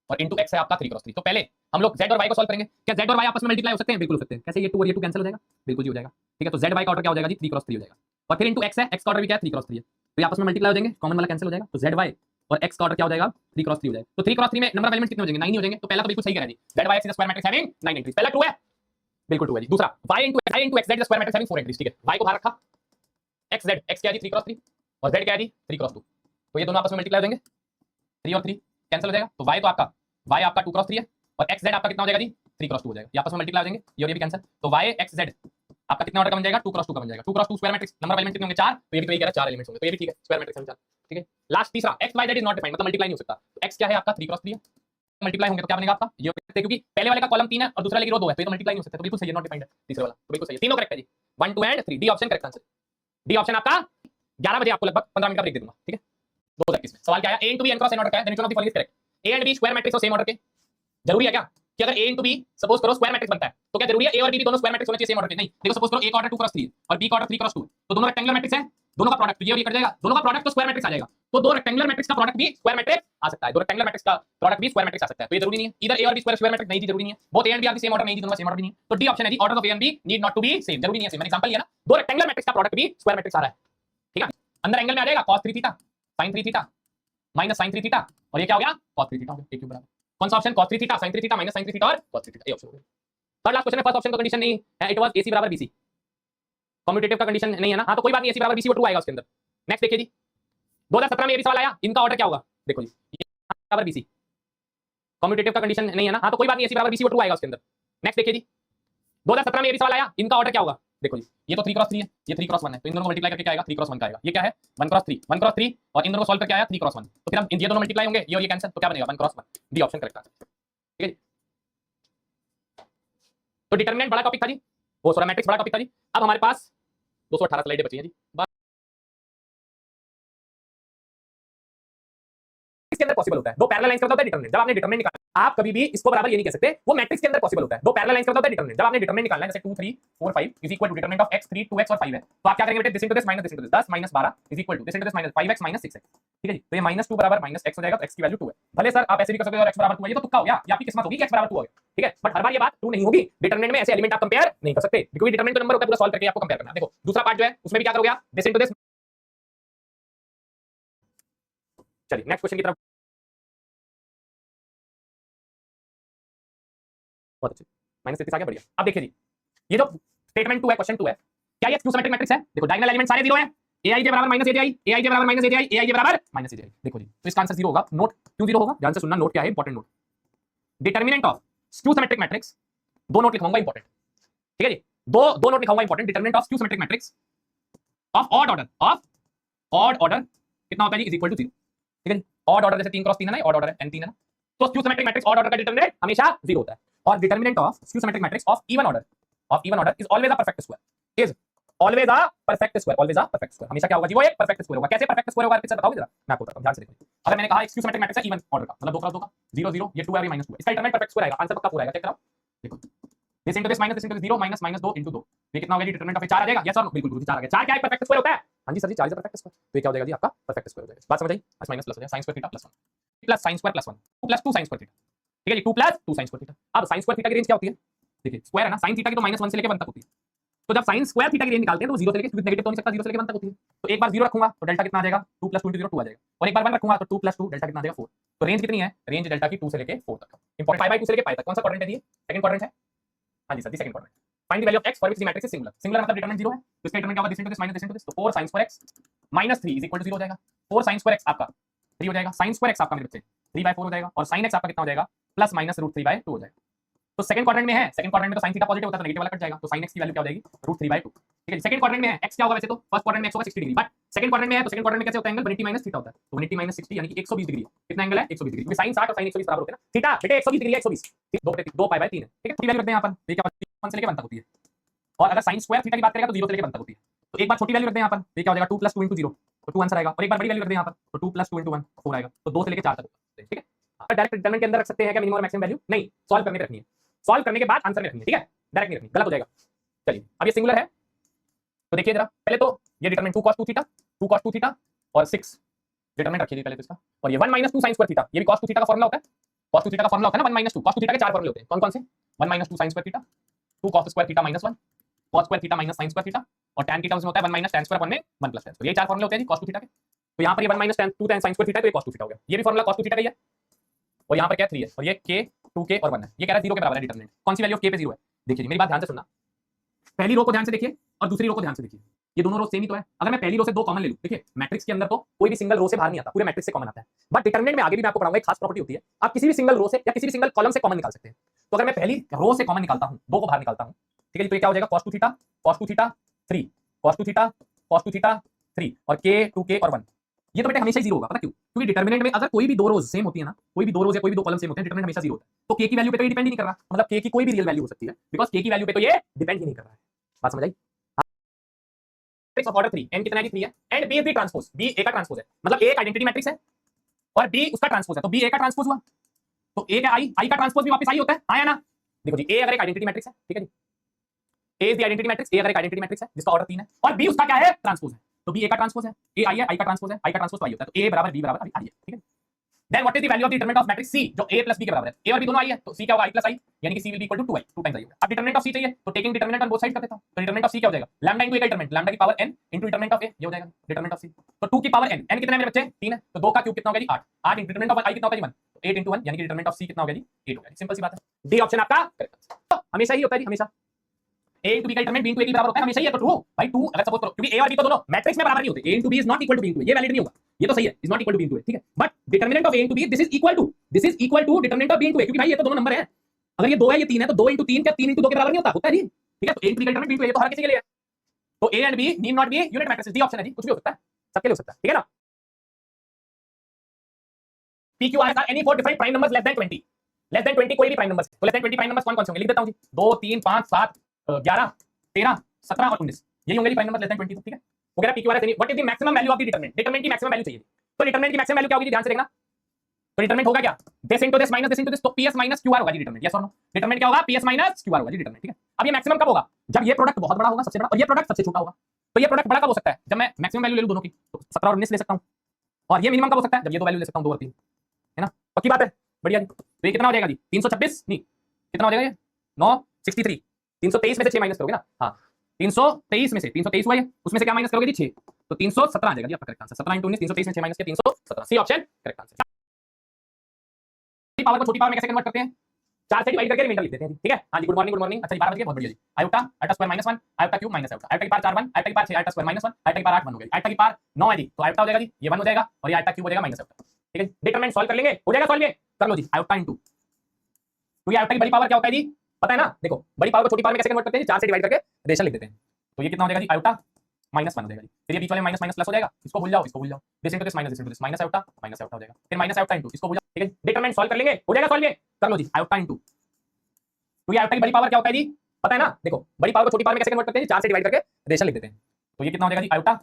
और इनटू x है आपका 3 क्रॉस 3। तो पहले हम लोग z और y को सॉल्व करेंगे। क्या z और y आपस में मल्टीप्लाई हो सकते हैं? बिल्कुल हो सकते हैं। कैसे? ये 2 और ये 2 कैंसिल हो जाएगा, बिल्कुल जी हो जाएगा, ठीक है। तो z y का ऑर्डर क्या हो जाएगा जी 3 क्रॉस 3 हो जाएगा और फिर इनटू x है, x का ऑर्डर भी क्या है 3 क्रॉस 3 है, तो ये आपस में मल्टीप्लाई हो जाएंगे, कॉमन वाला कैंसिल हो जाएगा, तो z y और x का ऑर्डर क्या हो जाएगा 3 क्रॉस 3 हो जाएगा। तो 3 क्रॉस 3 में नंबर ऑफ एलिमेंट्स कितने हो जाएंगे? 9 ही हो जाएंगे। तो पहला तो बिल्कुल सही कह रहा है जी, z y x is a square matrix having 9 entries, पहला 2 है, बिल्कुल 2 है जी। दूसरा y x z is a square matrix having 4 entries, ठीक है। y को बाहर रखा, x z, x क्या है जी 3 क्रॉस 3 और z क्या है जी 3 क्रॉस 2, तो ये दोनों आपस में मल्टीप्लाई हो जाएंगे, 3 और 3 कैंसिल हो जाएगा, तो y तो आपका y आपका 2 क्रॉस 3 है और x z आपका कितना हो जाएगा जी 3 क्रॉस 2 हो जाएगा, ये आपस में मल्टीप्लाई हो जाएंगे, ये और ये भी कैंसिल, तो y x z आपका कितना ऑर्डर का बन जाएगा 2 क्रॉस 2 का बन जाएगा। 2 cross 2 square matrix, number of element कितने होंगे 4, तो ये भी तो ये कह रहा है 4 एलिमेंट्स होंगे, तो ये भी ठीक है, स्क्वायर मैट्रिक्स है 4, ठीक है। लास्ट तीसरा x y z is not defined, मतलब मल्टीप्लाई नहीं हो सकता, तो x क्या है आपका 3 क्रॉस 3 है, मल्टीप्लाई होंगे तो क्या बनेगा आपका ये, क्योंकि पहले वाले का कॉलम 3 है और दूसरे वाले की रो 2 है, तो ये तो मल्टीप्लाई नहीं हो सकता, तो बिल्कुल सही है, नॉट डिफाइंड है तीसरे वाला, तो बिल्कुल सही है, तीनों करेक्ट है जी, 1 2 and 3, D option correct answer. D option आपका 11 बजे आपको लगभग 15 मिनट का ब्रेक दे दूंगा, ठीक है। 2 में सवाल क्या आया, a into b n cross n order का है, then which one of the following is correct. a and b square matrix और सेम ऑर्डर के, जरूरी है क्या कि अगर a into b सपोज करो स्क्वायर मैट्रिक्स बनता है, तो क्या जरूरी है a और b भी दोनों स्क्वायर मैट्रिक्स होने चाहिए सेम ऑर्डर के? नहीं। देखो सपोज करो a का ऑर्डर 2 क्रॉस 3 और b का ऑर्डर 3 क्रॉस 2, तो दोनों रेक्टेंगुलर मैट्रिक्स है, दोनों का प्रोडक्ट ये और ये कट जाएगा, दोनों का प्रोडक्ट तो स्क्वायर मैट्रिक्स आ जाएगा, तो दो रेक्टेंगुलर मैट्रिक्स का प्रोडक्ट भी स्क्वायर मैट्रिक्स आ सकता है, दो रेक्टेंगुलर मैट्रिक्स का प्रोडक्ट भी स्क्वायर मैट्रिक्स आ सकता है, तो ये जरूरी नहीं है। इधर a और b स्क्वायर मैट्रिक्स नहीं जी, जरूरी नहीं है। Both a and b are the same order नहीं जी, दोनों का सेम ऑर्डर नहीं है, तो डी ऑप्शन है जी, order of a and b need not to be same, जरूरी नहीं है सेम। मैंने एग्जांपल लिया ना, दो रेक्टेंगुलर मैट्रिक्स का प्रोडक्ट भी स्क्वायर मैट्रिक्स आ रहा है, ठीक है। अंदर एंगल में आ जाएगा cos 3 theta sin 3 theta minus sin 3 theta और ये क्या हो गया cos 3 थीटा हो गया, एक क्यों बराबर, कौन सा option cos 3 theta sin 3 theta minus sin 3 theta और cos 3 थीटा, ये ऑप्शन हो गया। थर्ड लास्ट क्वेश्चन है, फर्स्ट ऑप्शन का कंडीशन नहीं है, इट वाज AC बराबर BC, कम्यूटेटिव का कंडीशन नहीं है ना, हां तो कोई बात नहीं, AC बराबर BC वो ट्रू आएगा उसके अंदर। नेक्स्ट देखिए जी, 2017 में ये भी सवाल आया, इनका ऑर्डर क्या होगा, देखो जी बराबर BC, कम्यूटेटिव का कंडीशन नहीं है ना, हां तो कोई बात नहीं, AC बराबर BC वो ट्रू आएगा उसके अंदर। नेक्स्ट देखिए जी, 2017 में ये भी सवाल आया, इनका ऑर्डर क्या होगा, देखो जी ये तो 3 क्रॉस 3 है, ये 3 क्रॉस 1 है, तो इन दोनों को मल्टीप्लाई करके क्या आएगा 3 क्रॉस 1 का आएगा, ये क्या है 1 क्रॉस 3 और इन दोनों को सॉल्व करके आया 3 क्रॉस 1, तो फिर हम ये दोनों मल्टीप्लाई होंगे, ये और ये कैंसिल, तो क्या बनेगा 1 cross 1, D option correct answer, ठीक है जी। तो डिटरमिनेंट बड़ा टॉपिक था जी, वो सॉरी मैट्रिक्स बड़ा टॉपिक था जी। अब हमारे पास 218 स्लाइडें बची हैं जी, इसके अंदर पॉसिबल होता है, दो पैरेलल लाइंस का होता है डिटरमिनेंट, जब आपने डिटरमिनेंट निकाला, आप कभी भी इसको बराबर ये नहीं कह सकते, वो मैट्रिक्स के अंदर पॉसिबल होता है, दो पैरेलल लाइंस का होता है डिटरमिनेंट, जब आपने डिटरमिनेंट निकालना है, जैसे 2 3 4 5 is equal to determinant of x 3 2x और 5 है, तो आप क्या करेंगे बेटे, this into this minus this into this, 10 minus 12 is equal to this into this minus 5x minus 6x, ठीक है जी। तो ये -2 बराबर -x हो जाएगा, तो x की वैल्यू 2 है। भले सर आप ऐसे भी कर सकते हो और x बराबर 2 है, ये तो तुक्का हो गया, ये आपकी किस्मत होगी कि x बराबर 2 हो गया, ठीक है, बट हर बार ये बात ट्रू नहीं होगी। डिटरमिनेंट में ऐसे एलिमेंट आप कंपेयर नहीं कर सकते, क्योंकि डिटरमिनेंट का नंबर होता है पूरा सॉल्व करके आपको कंपेयर करना है। देखो दूसरा पार्ट जो है उसमें भी क्या करोगे आप, दिस इनटू दिस, चलिए नेक्स्ट क्वेश्चन की तरफ, बहुत अच्छे, -33 आ गया, बढ़िया। अब देखिए जी, ये जो स्टेटमेंट 2 है, क्वेश्चन 2 है, क्या ये स्क्यू सिमेट्रिक मैट्रिक्स है? देखो डायगोनल एलिमेंट सारे 0 हैं, aij बराबर -aj aij बराबर -aj aij बराबर -aj, देखो जी, तो इसका आंसर 0 होगा। नोट क्यों 0 होगा, ध्यान से सुनना, नोट क्या है important note, determinant of skew symmetric matrix, दो नोट लिखवाऊंगा इंपॉर्टेंट, ठीक है जी, दो नोट लिखवाऊंगा important, determinant of skew symmetric matrix of odd order कितना होता है जी, इज इक्वल टू 0, ठीक है जी। ऑड ऑर्डर जैसे 3 क्रॉस 3 है ना, ऑड ऑर्डर है n 3 है ना, तो skew symmetric matrix odd order का डिटरमिनेंट हमेशा 0 होता है, और determinant of skew symmetric matrix of even order is always a perfect square, is always a perfect square, हमेशा क्या होगा जी, वो एक परफेक्ट स्क्वायर होगा। कैसे परफेक्ट स्क्वायर होगा, किससे बताओगे जरा, मैं आपको बताता हूं, ध्यान से देखो। अगर मैंने कहा स्क्यू सिमेट्रिक मैट्रिक्स है इवन ऑर्डर का, मतलब 2 क्रॉस 2 का 0 0, ये 2 है और ये -2 है, इसका डिटरमिनेंट परफेक्ट स्क्वायर आएगा, आंसर पक्का पूरा आएगा, चेक कराओ, देखो this into this minus this into 0 minus -2 into 2, ये कितना हो गया जी, डिटरमिनेंट ऑफ 4 आ जाएगा, यस और बिल्कुल 4 आ गया। 4 क्या है, परफेक्ट स्क्वायर होता है, हां जी सर जी 4 इज परफेक्ट स्क्वायर, तो ये क्या हो जाएगा जी आपका परफेक्ट स्क्वायर हो जाएगा, बात समझ आई, बस माइनस प्लस हो जाएगा, sin square theta plus 1 plus sin square plus 1 2 plus 2 sin square theta, ठीक है जी, 2 प्लस 2 sin स्क्वायर थीटा। अब sin स्क्वायर थीटा की रेंज क्या होती है, देखिए स्क्वायर है ना, sin थीटा की तो -1 से लेके 1 तक होती है, तो जब sin स्क्वायर थीटा की रेंज निकालते हैं तो 0 से लेके, क्योंकि नेगेटिव तो नहीं सकता, 0 से लेके 1 तक होती है, तो एक बार 0 रखूंगा तो डेल्टा कितना आ जाएगा, 2 प्लस 2 इंटू 0 2 आ जाएगा, और एक बार 1 रखूंगा तो 2 प्लस 2 डेल्टा कितना आ जाएगा 4, तो रेंज कितनी है, रेंज डेल्टा की 2 से लेके 4 तक, इंपॉर्टेंट 5/2 से लेके पाई तक, कौन सा क्वाड्रेंट है ये, सेकंड क्वाड्रेंट है, हां जी सर जी second quadrant. Find the value of x for which the matrix is singular मतलब डिटरमिनेंट 0 है, तो इसका डिटरमिनेंट क्या होगा, this into this minus this into this, तो 4 sin square x minus 3 is equal to 0 हो जाएगा, 4 sin स्क्वायर x आपका 3 हो जाएगा, sin स्क्वायर x आपका मेरे बच्चे 3/4 हो जाएगा, और sin x आपका कितना हो जाएगा, प्लस माइनस √3/2 हो जाएगा। तो सेकंड क्वाड्रेंट में है, सेकंड क्वाड्रेंट में तो sin थीटा पॉजिटिव होता है, तो नेगेटिव वाला कट जाएगा, तो sin x की वैल्यू क्या हो जाएगी, √3/2, ठीक है। सेकंड क्वाड्रेंट में है, x क्या होगा वैसे तो, फर्स्ट क्वाड्रेंट में x होगा 60 डिग्री, बट सेकंड क्वाड्रेंट में है, तो सेकंड क्वाड्रेंट में कैसे होता है एंगल, 180 माइनस थीटा होता है, तो 180 माइनस 60 यानी कि 120 डिग्री, कितना एंगल है 120 डिग्री, क्योंकि sin 60 और sin 120 बराबर होते हैं ना, थीटा बेटे 120 डिग्री है, 120 2 पाई बाय 3 है, ठीक है। वैल्यू रखते हैं यहां पर, ये क्या 1 से लेके 1 तक होती है, और अगर sin स्क्वायर थीटा की बात करेगा तो 0 से लेके 1 तक होती है, तो एक बार छोटी वैल्यू रख दें यहाँ पर, तो क्या हो जाएगा 2 + 2 × 0, तो 2 आंसर आएगा। और एक बार बड़ी वैल्यू रख दें यहाँ पर, तो 2 + 2 × 1 4 आएगा। तो 2 से लेकर 4 तक, ठीक है। डायरेक्ट डिटरमिनेंट के अंदर रख सकते हैं क्या मिनिमम और मैक्सिमम वैल्यू? नहीं, सॉल्व करने में रखनी है। सॉल्व करने के बाद आंसर में रखनी है, ठीक है, डायरेक्ट नहीं रखनी, गलत हो जाएगा। चलिए अब ये सिंगुलर है, तो देखिए जरा पहले तो ये determinant 2 cos 2 theta, 2 cos 2 theta और 6 डिटरमिनेंट रखिए पहले तो इसका। और ये 1 - 2 sin स्क्वायर थीटा, ये भी cos 2 थीटा का फार्मूला होता है। cos 2 थीटा का फार्मूला होता है ना 1 - 2, cos 2 थीटा के 4 फार्मूले होते हैं। कौन-कौन से? 1 - 2 sin square theta, 2 cos square theta -1, cos square theta - sin square theta, और tan की टर्म्स में होता है 1 - tan स्क्वायर 1 में 1 + tan। तो ये 4 फार्मूले होते हैं जी cos 2 थीटा के। तो यहाँ पर ये 1 - tan 2 tan sin square theta, तो ये cos 2 थीटा हो गया। ये भी फार्मूला cos 2 थीटा का ही है। और यहाँ पर क्या 3 है, और ये k 2k और 1 है। ये कह रहा है 0 के बराबर है डिटरमिनेंट। कौन सी वैल्यू ऑफ k पे 0 है? देखिए जी मेरी बात ध्यान से सुनना, पहली रो को ध्यान से देखिए और दूसरी रो को ध्यान से देखिए, ये दोनों रो सेम ही तो है। अगर मैं पहली रो से 2 कॉमन ले लूं, देखिए मैट्रिक्स के अंदर तो कोई भी सिंगल रो से बाहर नहीं आता, पूरे मैट्रिक्स से कॉमन आता है। बट डिटरमिनेंट में आगे भी मैं आपको पढ़ाऊंगा, एक खास प्रॉपर्टी होती है, आप किसी भी सिंगल रो से या किसी भी सिंगल कॉलम से कॉमन निकाल सकते हैं। तो अगर मैं पहली रो से कॉमन निकालता हूं, 2 को बाहर निकालता हूं, ठीक है जी, तो ये क्या हो जाएगा cos 2 थीटा 3, cos 2 थीटा 3 और k 2k और 1। ये तो बेटा हमेशा ही 0 होगा, पता क्यों? क्योंकि डिटरमिनेंट में अगर कोई भी दो रोज सेम होती है ना, कोई भी दो रोज या कोई भी दो कॉलम सेम होते हैं, डिटरमिनेंट हमेशा 0 होता है। तो k की वैल्यू पे तो ये डिपेंड ही नहीं कर रहा, मतलब k की कोई भी रियल वैल्यू हो सकती है, बिकॉज़ k की वैल्यू पे तो ये डिपेंड ही नहीं कर रहा है। बात समझ आई? मैट्रिक्स ऑफ ऑर्डर 3, n कितना है? 3 है, and b is the transpose, b a का ट्रांसपोज है, मतलब a एक आइडेंटिटी मैट्रिक्स है और b उसका ट्रांसपोज है, तो b a का ट्रांसपोज हुआ, तो a क्या i का ट्रांसपोज भी वापस i होता है, आया ना? देखो जी a अगर एक आइडेंटिटी मैट्रिक्स है, ठीक है जी, a is the identity matrix, a अगर एक आइडेंटिटी मैट्रिक्स है जिसका ऑर्डर 3 है और b उसका क्या है? ट्रांसपोज है, तो b a का ट्रांसपोज है, a i है, i का ट्रांसपोज है, i का ट्रांसपोज तो i होता है, तो a बराबर b बराबर i है, ठीक है। Then what is the value of the determinant of matrix C जो a + b के बराबर है, a और b दोनों i है, तो C क्या होगा? i + i, यानी कि C will be equal to 2i, 2 times i होगा। अब डिटरमिनेंट ऑफ C चाहिए, तो taking determinant on both side कर देता हूं, तो डिटरमिनेंट ऑफ C क्या हो जाएगा? लैम्डा इनटू a का डिटरमिनेंट, लैम्डा की power n into determinant of a, ये हो जाएगा डिटरमिनेंट ऑफ C। तो 2 की पावर n, n कितना है मेरे बच्चे? 3 है, तो 2 का क्यूब कितना हो गया जी? 8, 8 इंटू डिटरमिनेंट ऑफ i कितना होगा जी? 1, तो 8 × 1 यानी कि डिटरमिनेंट ऑफ C कितना हो गया जी? 8 हो गया। सिंपल सी बात है, डी ऑप्शन आपका करेक्ट। तो हमेशा ही होता है जी, हमेशा a into b का डिटरमिनेंट b into a के बराबर होता है, हमेशा ही है। तो ट्रू भाई, 2 अगर सपोज करो, क्योंकि a और b तो दोनों मैट्रिक्स में बराबर नहीं होते, a into b is not equal to b into a, ये वैलिड नहीं होगा, ये तो सही है, is not equal to b into a, ठीक है। But determinant of a into b this is equal to determinant of b into a, क्योंकि भाई ये तो दोनों नंबर है, अगर ये 2 है ये 3 है, तो 2 into 3 क्या 3 into 2 के बराबर नहीं होता? होता है जी, ठीक है। तो a into b का डिटरमिनेंट b into a तो हर किसी के लिए है, तो a and b need not be unit matrix, D option है जी, कुछ भी हो सकता है, सबके लिए हो सकता है, ठीक है ना। p q r are any four different prime numbers less than 20, less than 20 कोई भी प्राइम नंबर्स, तो लेस देन 20 प्राइम नंबर्स कौन कौन से होंगे? लिख देता हूं जी, 2 3 5 7 11 13 17 और 19, यही होंगे जी प्राइम नंबर लेस देन 20, ठीक है। वो कह रहा है PQRS any what is the maximum value of the determinant, determinant की मैक्सिमम वैल्यू चाहिए, तो डिटरमिनेंट की मैक्सिमम वैल्यू क्या होगी? ध्यान से देखना, तो डिटरमिनेंट होगा क्या? This into this minus this into this, तो PS - QR होगा जी डिटरमिनेंट, यस और नो? डिटरमिनेंट क्या होगा? PS - QR होगा जी डिटरमिनेंट, ठीक है। अब ये मैक्सिमम कब होगा? जब ये प्रोडक्ट बहुत बड़ा होगा, सबसे बड़ा, और ये प्रोडक्ट सबसे छोटा होगा। तो ये प्रोडक्ट बड़ा कब हो सकता है? जब मैं मैक्सिमम वैल्यू ले लूं दोनों की, तो 17 और 19 ले सकता हूं। और ये मिनिमम कब हो सकता है? जब ये दो वैल्यू ले सकता हूं, 2 और 3, है ना, पक्की बात है, बढ़िया जी। तो ये कितना हो जाएगा जी? 326 नहीं, कितना हो जाएगा ये? 963, 323 में से 6 माइनस करोगे ना, हाँ 323 में से 323 हुआ है, उसमें से क्या माइनस करोगे जी? 6, तो 317 आ जाएगा जी आपका करेक्ट आंसर। 17 × 19 323 में 6 माइनस किया 317, C option correct answer. Power को छोटी पावर में कैसे कन्वर्ट करते हैं? 4 से डिवाइड करके रिमाइंडर लिख देते हैं, ठीक है। हाँ जी, गुड मॉर्निंग, अच्छा 12 बजे, बहुत बढ़िया जी। Iota iota square -1 iota cube -iota, iota की पावर 4 1 आयोटा की पावर 6 आयोटा स्क्वायर -1 आयोटा की पावर 8 1 हो गई, आयोटा की पावर 9 है जी, तो आयोटा हो जाएगा जी, ये 1 हो जाएगा और ये आयोटा क्यूब हो जाएगा -आयोटा, ठीक है। डिटरमिनेंट सॉल्व कर लेंगे, हो जाएगा सॉल्व, ये कर लो जी। आयोटा इनटू, तो ये आयोटा की बड़ी पावर क्या होता है जी? पता है ना, देखो बड़ी पावर को छोटी पावर में कैसे कन्वर्ट करते हैं? 4 से डिवाइड करके रेशनल लिख देते हैं, तो ये कितना हो जाएगा जी? आयोटा -1 हो जाएगा जी, फिर ये बीच वाले माइनस माइनस प्लस हो जाएगा, इसको भूल जाओ, इसको भूल जाओ, this into this minus minus iota हो जाएगा, फिर माइनस आयोटा इनटू इसको भूल जाओ, ठीक है। डिटरमिनेंट सॉल्व कर लेंगे, हो जाएगा सॉल्व, ये कर लो जी। आयोटा इनटू, तो ये आयोटा की बड़ी पावर क्या होता है जी? पता है ना, देखो बड़ी पावर को छोटी पावर में कैसे कन्वर्ट करते हैं? 4 से डिवाइड करके रेशनल लिख देते हैं, तो ये कितना हो जाएगा जी? आयोटा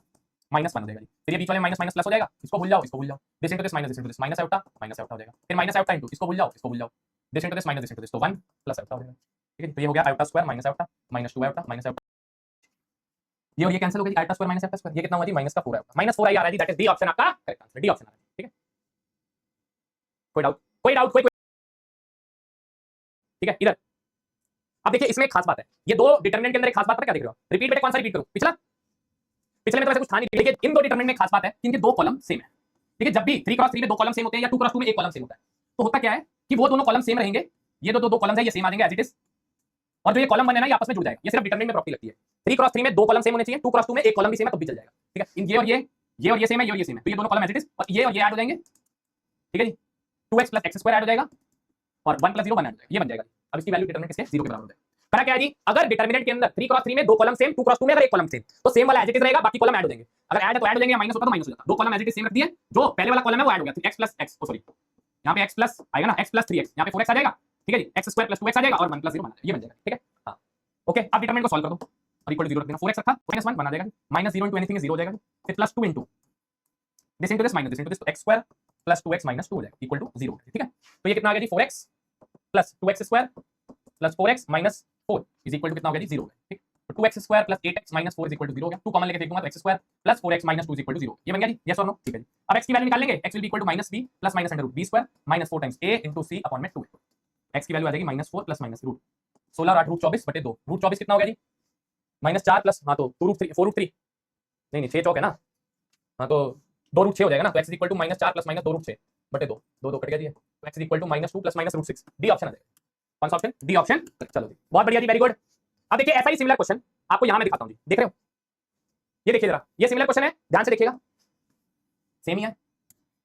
-1 हो जाएगा जी, फिर ये बीच वाले माइनस माइनस प्लस हो जाएगा, इसको भूल जाओ, इसको भूल जाओ, this into this minus iota हो जाएगा, फिर माइनस आयोटा इनटू इसको भूल जाओ, इसको भूल जाओ, दिस इनटू दिस तो 1 प्लस आयोटा हो जाएगा, ठीक है। तो ये हो गया iota square minus iota -2 iota minus iota, ये और ये कैंसिल हो गया, iota square minus iota square, ये कितना हुआ जी? -4 आयोटा, -4 आई आ रहा है जी, दैट इज डी ऑप्शन आपका करेक्ट आंसर, डी ऑप्शन आ रहा है, ठीक है। कोई डाउट कोई, ठीक है। इधर अब देखिए, इसमें एक खास बात है, ये दो डिटरमिनेंट के अंदर एक खास बात, पता क्या देख रहे हो? रिपीट बेटे, कौन सा रिपीट करूं? पिछले में तो वैसे कुछ था नहीं, लेकिन इन दो डिटरमिनेंट में खास बात है कि इनके दो कॉलम सेम है, ठीक है। जब भी 3x3 में दो कॉलम सेम होते हैं या 2x2 में एक कॉलम सेम होता है, तो होता क्या है कि वो दोनों कॉलम सेम रहेंगे, ये दो कॉलम है ये सेम आ जाएंगे एज इट इज, और जो ये कॉलम बने ना ये आपस में जुड़ जाएगा, ये सिर्फ डिटरमिनेंट में प्रॉपर्टी लगती है। 3x3 में दो कॉलम सेम होने चाहिए, 2x2 में एक कॉलम भी सेम है तो भी चल जाएगा, ठीक है। इन ये और ये सेम है, ये और ये सेम है, तो ये दोनों कॉलम एज इट इज, और ये ऐड हो जाएंगे, ठीक है जी। 2x + x² ऐड हो जाएगा और 1 + 0 1 ऐड हो जाएगा, ये बन जाएगा। अब इसकी वैल्यू डिटरमिनेंट किसके? 0 के बराबर हो जाएगा। करा क्या है जी? अगर डिटरमिनेंट के अंदर 3x3 में दो कॉलम सेम, 2x2 में अगर एक कॉलम सेम, तो सेम वाला एज इट इज रहेगा, बाकी कॉलम ऐड हो जाएंगे। अगर ऐड है तो ऐड हो जाएंगे, माइनस होता तो माइनस हो जाता। दो column as it is same रख दिए, जो पहले वाला कॉलम है वो ऐड हो गया, x + x, सॉरी यहाँ पे x प्लस आएगा ना, x + 3x, यहाँ पे 4x आ जाएगा, ठीक है जी। x² + 2x आ जाएगा और 1 + 0 बना, ये बन जाएगा, ठीक है। हाँ ओके, अब डिटरमिनेंट को सॉल्व कर दो, और इक्वल टू 0 रख देना, 4x रखा -1 बना देगा, -0 into एनीथिंग इज 0 हो जाएगा, फिर +2 into this into this minus this into this, तो x square plus 2x minus 2 हो जाएगा इक्वल टू 0, ठीक है। तो ये कितना आ गया जी 4x plus 2x square plus 4x minus 4 is equal to कितना हो गया जी 0 हो गया, ठीक। तो 2x square plus 8x minus 4 is equal to 0 हो गया, 2 कॉमन लेके फेंकूंगा तो x square plus 4x minus 2 is equal to 0, ये बन गया जी, यस और नो, ठीक है जी। अब x की वैल्यू निकाल लेंगे, x will be equal to -b plus minus under root b square minus 4 times a into c upon में 2, x की वैल्यू आ जाएगी -4 प्लस माइनस रूट 16 और 8 रूट 24 बटे 2, रूट 24 कितना हो गया जी -4 प्लस, हाँ तो 2 रूट 3 4 रूट 3 नहीं 6 चौक है ना, हाँ तो 2 रूट 6 हो जाएगा ना, तो x equal to -4 plus minus 2 root 6 बटे 2, 2 कट गया जी, तो x equal to -2 plus minus root 6, D option आ जाएगा, कौन सा ऑप्शन, डी ऑप्शन, चलो जी बहुत बढ़िया जी, वेरी गुड। अब देखिए ऐसा ही सिमिलर क्वेश्चन आपको यहां मैं दिखाता हूं जी, देख रहे हो, ये देखिए जरा, ये सिमिलर क्वेश्चन है, ध्यान से देखिएगा, सेम ही है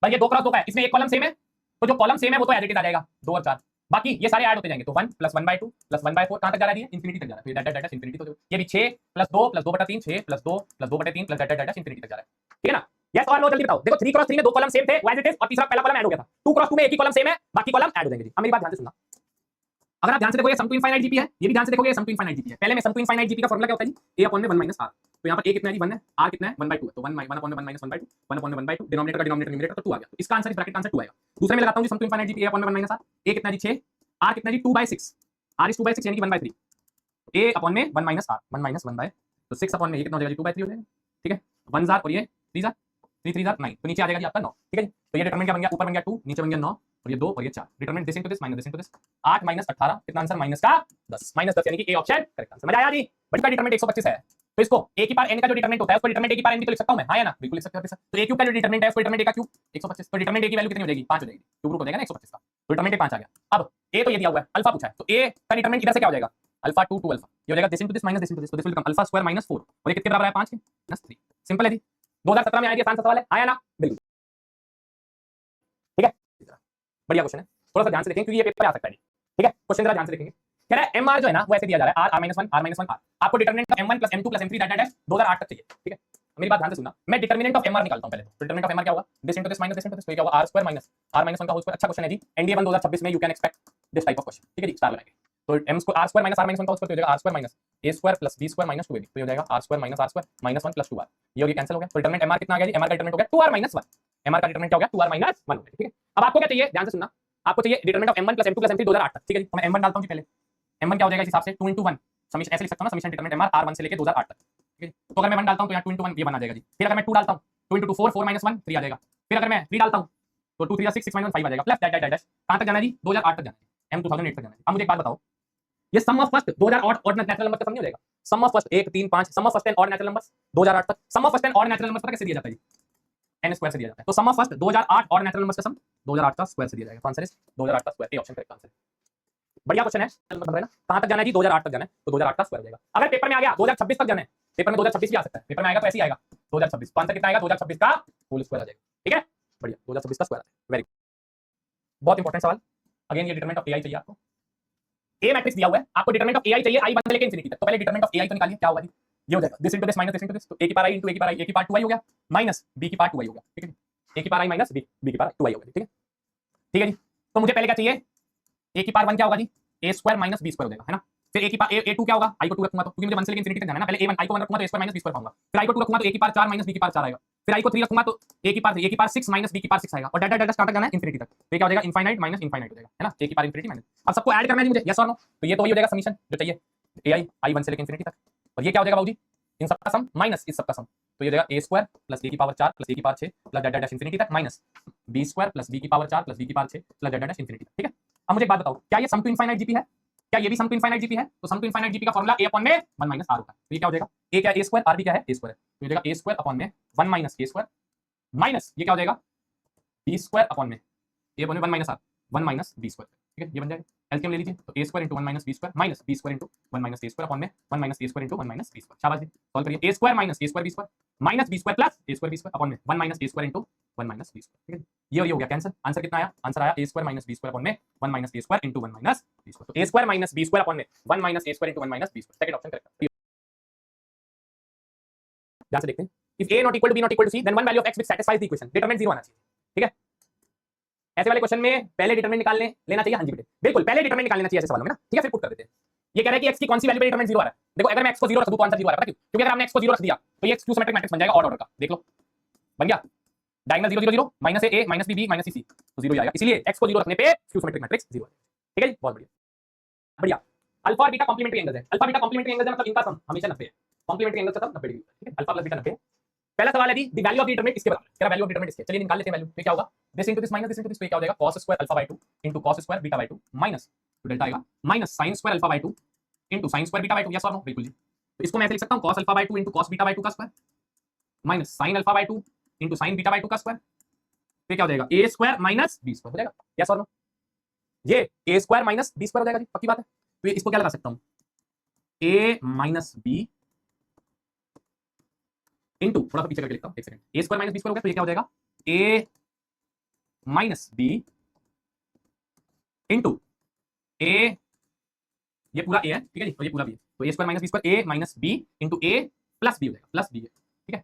भाई, ये 2 क्रॉस 2 का है, इसमें एक कॉलम सेम है, तो जो कॉलम सेम है वो तो एज इट इज आ जाएगा 2 और 4, बाकी ये सारे ऐड होते जाएंगे, तो 1 प्लस 1/2 प्लस 1/4 कहां तक जा रहा है, इंफिनिटी तक जा रहा है, तो ये डाटा इंफिनिटी, तो ये भी 6 plus 2 plus 2/3 6 plus 2 plus 2/3 plus data infinity तक जा रहा है, ठीक है ना। यस और नो जल्दी बताओ, देखो 3 क्रॉस 3 में 2 कॉलम सेम थे एज इट इज, और तीसरा पहला कॉलम ऐड हो गया था, 2 क्रॉस 2 में एक ही कॉलम सेम है, बाकी कॉलम ऐड हो जाएंगे जी। अब मेरी बात ध्यान से सुनना, अगर आप ध्यान से देखोगे सम टू इनफाइनाइट जीपी है, ये भी ध्यान से देखोगे सम टू इनफाइनाइट जीपी है। पहले में सम टू इनफाइनाइट जीपी का फार्मूला क्या होता है जी, a अपॉन में 1 माइनस r, तो यहाँ पर a कितना है जी 1 है, r कितना है 1/2 है, तो 1 अपॉन में 1 माइनस 1/2 1 अपॉन में 1/2, डिनोमिनेटर का डिनोमिनेटर न्यूमरेटर, तो 2 आ गया, तो इसका आंसर इस ब्रैकेट का आंसर 2 आएगा। दूसरे में लगाता हूं जी sum to infinite GP a upon में 1 माइनस r, a कितना है जी 6, r कितना है जी 2/6, r इज 2/6 यानी कि 1/3, a अपॉन में 1 माइनस r 1 माइनस 1/, तो 6 अपॉन में ये कितना हो जाएगा जी 2/3 हो जाएगा, ठीक है, 1 जार और ये 3 जार 3 3 जार 9, तो नीचे आ जाएगा जी आपका 9, ठीक है जी। तो ये डिटरमिनेंट क्या बन गया, ऊपर बन गया 2 नीचे बन गया 9 और ये 2 और ये 4, determinant this into this minus this into this, 8 minus 18 कितना आंसर माइनस का 10, माइनस 10 यानी कि ए ऑप्शन करेक्ट आंसर। मजा आया जी, बट का डिटरमिनेंट 125 है, तो इसको a की पावर n का जो डिटरमिनेंट होता है उसको डिटरमिनेंट a की पावर n भी तो लिख सकता हूं मैं, हां या ना, बिल्कुल लिख सकते हो। तो a क्यूब का जो डिटरमिनेंट है उसको डिटरमिनेंट a का क्यूब 125, तो डिटरमिनेंट a की वैल्यू कितनी हो जाएगी 5 हो जाएगी, क्यूब रूट हो जाएगा ना 125 का, तो डिटरमिनेंट 5 आ गया। अब a तो ये दिया हुआ है, अल्फा पूछा है, तो a का डिटरमिनेंट इधर से क्या हो जाएगा, अल्फा 2 2 अल्फा, ये हो जाएगा this into this minus this into this, तो this will become alpha square minus 4, और ये कितने बराबर है 5 के -3, सिंपल है जी। 2017 में आया ये आंसर सवाल है, आया ना, बिल्कुल ठीक है, बढ़िया क्वेश्चन है, थोड़ा सा ध्यान से देखें क्योंकि ये पेपर में आ सकता है, ठीक है। क्वेश्चन जरा ध्यान से देखेंगे, कह रहा है mr जो है ना वो ऐसे दिया जा रहा है r -1 r, आपको determinant of m1 m2 m3 dash 2008 तक चाहिए, ठीक है। मेरी बात ध्यान से सुनना, मैं डिटरमिनेंट ऑफ mr निकालता हूं पहले, तो डिटरमिनेंट ऑफ mr क्या होगा, this into this minus this into this, तो क्या होगा r स्क्वायर माइनस r -1 का होल स्क्वायर, अच्छा क्वेश्चन है जी, एनडीए 1 2026 में you can expect this type of question, ठीक है जी, स्टार लगाएंगे, तो m square r square minus r -1 का होल स्क्वायर, तो हो जाएगा r square minus a square plus b square minus 2ab, तो हो जाएगा r square minus r square minus 1 plus 2r, ये हो गया कैंसिल हो गया, तो डिटरमिनेंट mr कितना आ गया जी, mr का डिटरमिनेंट हो गया 2r माइनस 1, mr का डिटरमिनेंट क्या हो गया 2r माइनस 1 हो गया, ठीक है। अब आपको क्या चाहिए, ध्यान से सुनना, आपको चाहिए determinant of m1 plus m2 plus m3 2008 तक, ठीक है जी। तो मैं m1 डालता हूं जी पहले, m1 क्या हो जाएगा इस हिसाब से 2 into 1 समीशन, ऐसे लिख सकता हूं ना, समीशन डिटरमिनेंट mr r1 से लेके 2008 तक, ठीक है। तो अगर मैं 1 डालता हूं तो यहां 2 into 1 ये बना जाएगा जी, फिर अगर मैं 2 डालता हूं 2 into 2 4 4 minus 1 3 आ जाएगा, फिर अगर मैं 3 डालता हूं तो 2 3 6 6 minus 5 आ जाएगा, प्लस डैश डैश डैश कहां तक जाना है जी 2008 तक जाना है, m 2008 तक जाना है। अब मुझे एक बात बताओ, ये sum of first 2008 odd natural number का सम नहीं हो जाएगा, sum of first 1 3 5 sum of first 10 odd natural numbers 2008 तक, sum of first 10 odd natural numbers पता कैसे दिया जाता है जी, n स्क्वायर से दिया जाता है, तो sum of first 2008 odd natural numbers का सम 2008 का स्क्वायर से दिया जाएगा, तो आंसर इज 2008 का स्क्वायर, ए ऑप्शन करेक्ट आंसर। बढ़िया क्वेश्चन है, नंबर है ना, कहां तक जाना है जी 2008 तक जाना है, तो 2008 का स्क्वायर हो जाएगा। अगर पेपर में आ गया 2026 तक जाना है, पेपर में 2026 भी आ सकता है, पेपर में आएगा तो ऐसे ही आएगा 2026, तो आंसर कितना आएगा 2026 का होल स्क्वायर आ जाएगा, ठीक है, बढ़िया 2026 का स्क्वायर, वेरी बहुत इंपॉर्टेंट सवाल। अगेन ये डिटरमिनेंट ऑफ ai चाहिए आपको, ए मैट्रिक्स दिया हुआ है, आपको डिटरमिनेंट ऑफ ai चाहिए i1 से लेके इंफिनिटी तक, तो पहले डिटरमिनेंट ऑफ ai तो निकालिए, क्या होगा जी, ये हो जाएगा this into this minus this into this, तो a की पावर i इनटू a की पावर i, a की पावर 2i हो गया माइनस b की पावर 2i हो गया, ठीक है, a की पावर i माइनस b की पावर 2i हो गया, ठीक है, ठीक है जी। तो मुझे पहले क्या चाहिए, a की पावर 1 क्या होगा जी a स्क्वायर माइनस b स्क्वायर हो जाएगा, है ना, फिर a की पावर a2 क्या होगा, i को 2 रखूंगा तो, क्योंकि मुझे 1 से लेके इंफिनिटी तक जाना है ना, पहले a1 i को 1 रखूंगा तो a स्क्वायर माइनस b स्क्वायर पाऊंगा, फिर i को 2 रखूंगा तो a की पावर 4 माइनस b की पावर 4 आएगा, फिर i को 3 रखूंगा तो a की पावर 6 माइनस b की पावर 6 आएगा, और डाटा डाटा कहां तक जाना है इंफिनिटी तक, तो ये क्या हो जाएगा इनफाइनाइट माइनस इनफाइनाइट हो जाएगा, है ना, a की पावर इंफिनिटी माइनस। अब सबको ऐड करना है मुझे, यस और नो, तो ये तो वही हो जाएगा समीशन जो चाहिए, ai i1 से लेके इंफिनिटी तक, और ये क्या हो जाएगा बाबूजी, इन सबका सम माइनस इस सबका सम, तो ये हो जाएगा a स्क्वायर प्लस a की पावर 4 प्लस a की power 6 plus data dash infinity तक minus b square plus b की पावर 4 प्लस b की power 6 plus data dash infinity तक, ठीक है। अब मुझे एक बात बताओ, क्या ये सम टू इनफाइनाइट जीपी है, क्या ये भी सम टू इनफाइनाइट जीपी है, तो सम टू इनफाइनाइट जीपी का फार्मूला a अपॉन में 1 माइनस r होता है, तो ये क्या हो जाएगा a क्या है a स्क्वायर, r भी क्या है a स्क्वायर है, तो ये हो जाएगा a स्क्वायर अपॉन में 1 माइनस a स्क्वायर माइनस ये क्या हो जाएगा b स्क्वायर अपॉन में a अपॉन में 1 minus r 1 minus b square, ठीक है, ये बन जाएगा, एलसीएम ले लीजिए, तो a square into 1 minus b square minus b square into 1 minus a square upon में 1 minus a square into 1 minus b square, शाबाश जी, सॉल्व करिए, a स्क्वायर minus a square b square minus b square plus a square b square upon में 1 minus a square into 1 minus b square, ठीक है, ये हो गया कैंसिल, आंसर कितना आया, आंसर आया a स्क्वायर माइनस b स्क्वायर अपॉन में 1 minus a square into 1 minus b square, तो a स्क्वायर माइनस b स्क्वायर अपॉन में 1 minus a square into 1 minus b square, second option correct. ध्यान से देखते हैं, if a not equal to b not equal to c then one value of x which satisfies the equation, determinant 0 आना चाहिए, ठीक है। ऐसे वाले क्वेश्चन में पहले डिटरमिनेंट निकाल लेना चाहिए, हाँ जी बेटे बिल्कुल पहले डिटरमिनेंट निकाल लेना चाहिए ऐसे सवालों में ना, ठीक है, फिर पुट कर देते हैं। ये कह रहा है कि x की कौन सी वैल्यू पे डिटरमिनेंट 0 आ रहा है, देखो अगर मैं x को 0 रख दूं तो आंसर 0 आ रहा है, पता क्यों? क्योंकि अगर हमने x को 0 रख दिया तो ये स्क्यू सिमेट्रिक मैट्रिक्स बन जाएगा ऑड ऑर्डर का, देख लो बन गया diagonal 0 0 0 minus a minus b minus c तो 0 ही आएगा, इसलिए x को 0 रखने पे स्क्यू सिमेट्रिक मैट्रिक्स 0 है। ठीक है जी, बहुत बढ़िया बढ़िया। अल्फा और बीटा कॉम्प्लीमेंट्री एंगल्स है, अल्फा बीटा कॉम्प्लीमेंट्री एंगल्स है मतलब इनका सम हमेशा 90 है, कॉम्प्लीमेंट्री एंगल का सम 90 डिग्री, ठीक है, अल्फा प्लस बीटा 90 है। पहला सवाल है जी the value of the determinant इसके बराबर, क्या वैल्यू ऑफ डिटरमिनेंट इसके, चलिए निकाल लेते हैं वैल्यू, तो क्या होगा this into this minus this into this, तो क्या हो जाएगा cos square alpha by 2 into cos square beta by 2 minus तो डेल्टा आएगा minus sin square alpha by 2 into sin square beta by 2, yes और नो, बिल्कुल जी। तो इसको मैं ऐसे लिख सकता हूं cos alpha by 2 into cos beta by 2 का square minus sin alpha by 2 into sin beta by 2 का स्क्वायर, फिर क्या हो जाएगा a स्क्वायर माइनस b स्क्वायर हो जाएगा, यस और नो, ये a स्क्वायर माइनस b स्क्वायर हो जाएगा जी, पक्की बात है। तो ये इसको क्या लगा सकता हूं a माइनस b इनटू, थोड़ा सा पीछे करके लिखता हूं एक सेकंड, a स्क्वायर माइनस b स्क्वायर हो गया, तो ये क्या हो जाएगा a minus b into a, ये पूरा a है, ठीक है जी, और ये पूरा b है, तो a स्क्वायर minus b square a minus b into a plus b हो जाएगा, प्लस b है, ठीक है।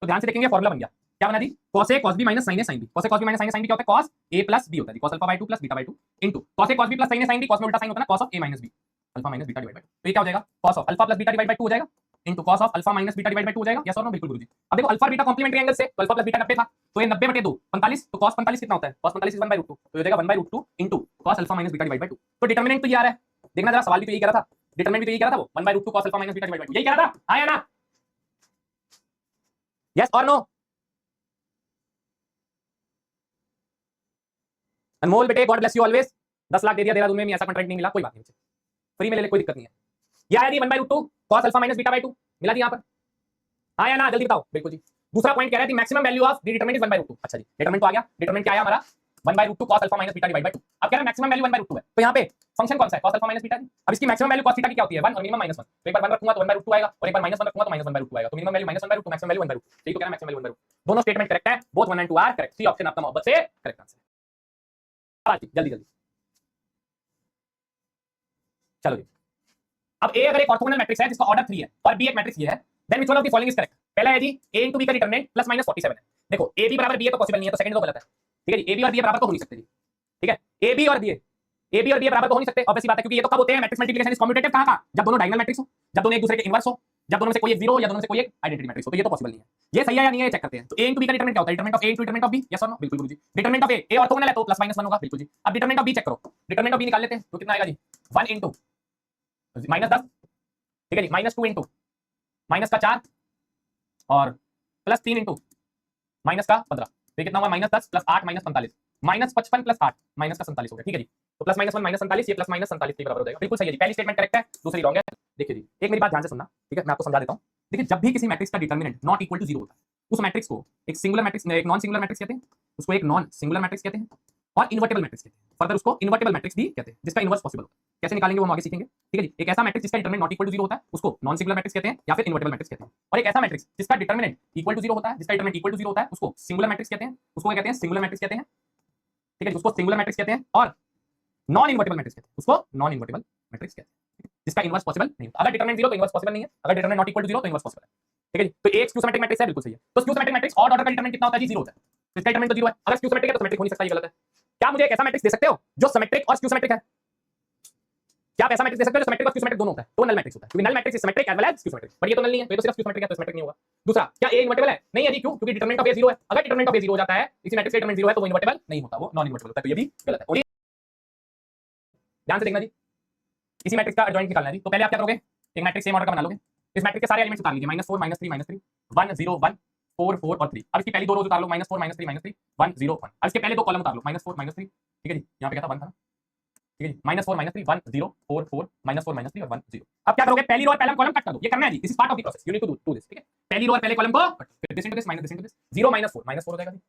तो ध्यान से देखेंगे फॉर्मूला बन गया, क्या बना जी cos a cos b minus sin a sin b, cos a cos b minus sin a sin b क्या होता है cos a प्लस b होता है जी, cos alpha by 2 plus beta by 2 into cos a cos b plus sin a sin b, cos में उल्टा sign होता है ना cos of a minus b, alpha minus beta divide by 2, तो ये क्या हो जाएगा cos of alpha plus beta divide by 2 हो जाएगा into cos of alpha minus beta divide by 2 हो जाएगा, यस और नो, बिल्कुल गुरुजी। अब देखो अल्फा बीटा कॉम्प्लीमेंट्री एंगल से तो अल्फा प्लस बीटा 90 था, तो ये 90/2 45, तो cos 45 कितना होता है cos 45 1/√2, तो ये हो जाएगा 1/√2 into cos alpha minus beta divide by 2, तो डिटरमिनेंट तो ये आ रहा है, देखना जरा सवाल भी तो यही कह रहा था, डिटरमिनेंट भी तो यही कह रहा था वो 1/√2 cos alpha minus beta divide by 2, यही कह रहा था, हां या ना, यस और नो। अनमोल बेटे God bless you always, 10 lakh दे दिया देहरादून में, ऐसा कॉन्ट्रैक्ट नहीं मिला, कोई बात नहीं, फ्री में ले ले, कोई दिक्कत नहीं है। ये आया जी 1/√2 cos alpha minus beta by 2 मिला जी यहां पर, हाँ या ना, जल्दी बताओ, बिल्कुल जी। दूसरा पॉइंट कह रहा है the maximum value of the determinant is 1/√2, अच्छा जी, डिटरमिनेंट तो आ गया, डिटरमिनेंट क्या आया हमारा 1/√2 cos alpha minus beta divide by 2, अब कह रहा है मैक्सिमम वैल्यू 1/√2 है, तो यहां पे फंक्शन कौन सा है cos अल्फा माइनस बीटा, अब इसकी मैक्सिमम वैल्यू cos थीटा की क्या होती है 1 और मिनिमम -1, तो एक बार 1 रखूंगा तो 1/√2 आएगा और एक बार -1 रखूंगा तो -1/√2 आएगा, तो मिनिमम वैल्यू -1/√2 मैक्सिमम वैल्यू 1/√2, यही तो कह रहा है मैक्सिमम वैल्यू 1/√2, दोनों स्टेटमेंट करेक्ट है, both 1 and 2 are correct, C option आपका मोहब्बत से करेक्ट आंसर है। जल्दी जल्दी चलो जी। अब A अगर एक ऑर्थोगोनल मैट्रिक्स है जिसका ऑर्डर 3 है और B एक मैट्रिक्स ये है, then which one of the following is correct. पहला है जी A * B का डिटरमिनेंट +-47 है, देखो AB बराबर B है तो पॉसिबल नहीं है, तो सेकंड तो गलत है, ठीक है जी, AB और B बराबर तो हो नहीं सकते जी, ठीक है, AB और B बराबर तो हो नहीं सकते, ऑब्वियस सी बात है, क्योंकि ये तो कब होते हैं मैट्रिक्स मल्टीप्लिकेशन इज कम्यूटेटिव कहां, जब दोनों डायगोनल मैट्रिक्स हो, जब दोनों एक दूसरे के इनवर्स हो, जब दोनों में से कोई एक 0 या दोनों में से कोई एक आइडेंटिटी मैट्रिक्स हो, तो ये तो पॉसिबल नहीं है। ये सही है या नहीं है चेक करते हैं। तो A * B का डिटरमिनेंट क्या होता है, determinant of A * determinant of B, yes और नो, बिल्कुल गुरुजी। डिटरमिनेंट ऑफ A ऑर्थोगोनल है तो +-1 होगा, बिल्कुल जी। अब डिटरमिनेंट ऑफ B चेक करो, डिटरमिनेंट ऑफ B निकाल लेते हैं, तो कितना आएगा जी 1 * -10, ठीक है जी, -2 * माइनस का 4 और +3 * माइनस का 15, तो कितना हुआ -10 + 8 -45, -55 + 8 माइनस का 47 हो गया, ठीक है जी। तो +-1 -47, ये +-47 के बराबर हो जाएगा, बिल्कुल सही है जी, पहली स्टेटमेंट करेक्ट है, दूसरी रॉन्ग है। देखिए जी, एक मेरी बात ध्यान से सुनना, ठीक है, मैं आपको समझा देता हूं। देखिए जब भी किसी मैट्रिक्स का डिटरमिनेंट नॉट इक्वल टू 0 होता है, उस मैट्रिक्स को एक सिंगुलर मैट्रिक्स, एक नॉन सिंगुलर मैट्रिक्स कहते हैं, उसको एक नॉन सिंगुलर मैट्रिक्स कहते हैं और इन्वर्टेबल मैट्रिक्स कहते हैं, फर्दर उसको इन्वर्टेबल मैट्रिक्स भी कहते हैं, जिसका इनवर्स पॉसिबल होता है। कैसे निकालेंगे वो हम आगे सीखेंगे, ठीक है जी। एक ऐसा मैट्रिक्स जिसका डिटरमिनेंट नॉट इक्वल टू 0 होता है उसको नॉन सिंगुलर मैट्रिक्स कहते हैं या फिर इन्वर्टेबल मैट्रिक्स कहते हैं, और एक ऐसा मैट्रिक्स जिसका डिटरमिनेंट इक्वल टू 0 होता है, जिसका डिटरमिनेंट इक्वल टू 0 होता है उसको सिंगुलर मैट्रिक्स कहते हैं, उसको क्या कहते हैं सिंगुलर मैट्रिक्स कहते हैं, ठीक है जी, उसको सिंगुलर मैट्रिक्स कहते हैं, और नॉन इन्वर्टेबल मैट्रिक्स कहते हैं, उसको नॉन इन्वर्टेबल मैट्रिक्स कहते हैं, जिसका इनवर्स पॉसिबल नहीं होता। अगर डिटरमिनेंट 0 तो इनवर्स पॉसिबल नहीं है, अगर डिटरमिनेंट नॉट इक्वल टू 0 तो इनवर्स पॉसिबल है, ठीक है जी। तो एक स्क्यू सिमेट्रिक मैट्रिक्स है, बिल्कुल सही है। तो skew symmetric matrix odd order का डिटरमिनेंट कितना होता है जी 0 होता है, तो इसका डिटरमिनेंट तो 0 है। अगर स्क्यू सिमेट्रिक है तो सिमेट्रिक हो नहीं सकता, ये गलत है। क्या मुझे एक ऐसा मैट्रिक्स दे सकते हो जो सिमेट्रिक और स्क्यू सिमेट्रिक है, क्या आप ऐसा मैट्रिक्स दे सकते हो जो सिमेट्रिक और स्क्यू सिमेट्रिक दोनों होता है, तो नल मैट्रिक्स होता है, क्योंकि null matrix is symmetric as well as skew symmetric, but ये तो नल नहीं है, तो ये तो सिर्फ स्क्यू सिमेट्रिक है, तो सिमेट्रिक नहीं होगा। दूसरा, क्या A इन्वर्टेबल है, नहीं है जी, क्यों, क्योंकि डिटरमिनेंट ऑफ A 0 है, अगर डिटरमिनेंट ऑफ A 0 हो जाता है, इसी मैट्रिक्स का डिटरमिनेंट 0 है, तो वो इन्वर्टेबल नहीं होता, वो नॉन इन्वर्टेबल होता है, तो ये भी गलत है। और ध्यान से देखना जी, इसी मैट्रिक्स का एडजॉइंट निकालना है जी। तो पहले आप क्या करोगे, एक मैट्रिक्स सेम ऑर्डर का बना लोगे, इस मैट्रिक्स के सारे एलिमेंट्स उतार लीजिए, -4 -3 -3 1 0 1 4 4 और 3। अब इसकी पहली दो रोज उतार लो, -4 -3 -3 1 0 1। अब इसके पहले दो कॉलम उतार लो, -4 -3, ठीक है जी, यहाँ पे क्या था 1 था ना, ठीक है जी, -4 -3 1 0 4 4 -4 -3 और 1 0। अब क्या करोगे, पहली रो और पहला कॉलम कट कर दो, ये करना है जी, this is part of the process, you need to do this, ठीक है। पहली रो और पहले कॉलम को कट, फिर this into this minus this into this, 0 -4 हो जाएगा जी,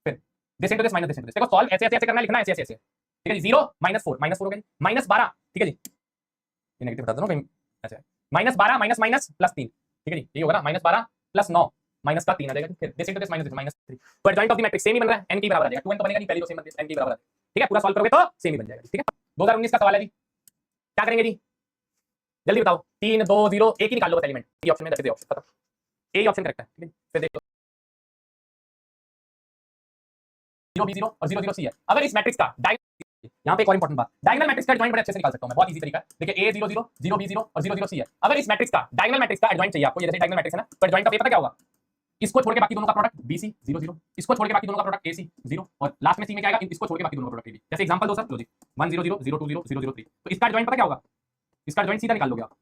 फिर this into this minus this into this. देखो सॉल्व ऐसे ऐसे करना है, लिखना है ऐसे ऐसे, ठीक है जी। 0 -4 हो गया जी, -12, ठीक है जी, ये नेगेटिव बता दो ना कहीं, अच्छा -12 माइनस माइनस +3, ठीक है जी, ये होगा ना, -12 + 9 माइनस का 3 आ जाएगा, फिर दिस इनटू दिस -3। तो adjoint of the matrix same ही बन रहा है, n की बराबर आ जाएगा, 2n तो बनेगा नहीं, पहली रो सेम बनती है, n की बराबर आ जाएगा, ठीक है। पूरा सॉल्व करोगे तो सेम ही बन जाएगा, ठीक है। 2019 का सवाल है जी, क्या करेंगे जी, जल्दी बताओ, 3 2 0 एक ही निकाल लो बस एलिमेंट, ये ऑप्शन में दे ऑप्शन खत्म, ए ही ऑप्शन करेक्ट है, ठीक है। फिर देख लो 0 B 0 और 0 0 C है। अगर इस मैट्रिक्स का यहाँ पे एक और इंपॉर्टेंट बात, डायगोनल मैट्रिक्स का एडजॉइंट बड़े अच्छे से निकाल सकता हूं मैं, बहुत इजी तरीका है। देखिए a 0 0 0 b 0 और 0 0 c है। अगर इस मैट्रिक्स का डायगोनल मैट्रिक्स का एडजॉइंट चाहिए आपको, ये जैसे डायगोनल मैट्रिक्स है ना, तो एडजॉइंट का पता क्या होगा, इसको छोड़ के बाकी दोनों का प्रोडक्ट bc 0 0, इसको छोड़ के बाकी दोनों का प्रोडक्ट ac 0 और लास्ट में c में क्या आएगा, इसको छोड़ के बाकी दोनों का प्रोडक्ट ab। जैसे एग्जांपल दो सर, लो जी 1 0 0 0 2 0 0 0 3, तो इसका एडजॉइंट पता क्या होगा, इसका एडजॉइंट सीधा निकाल लोगे आप,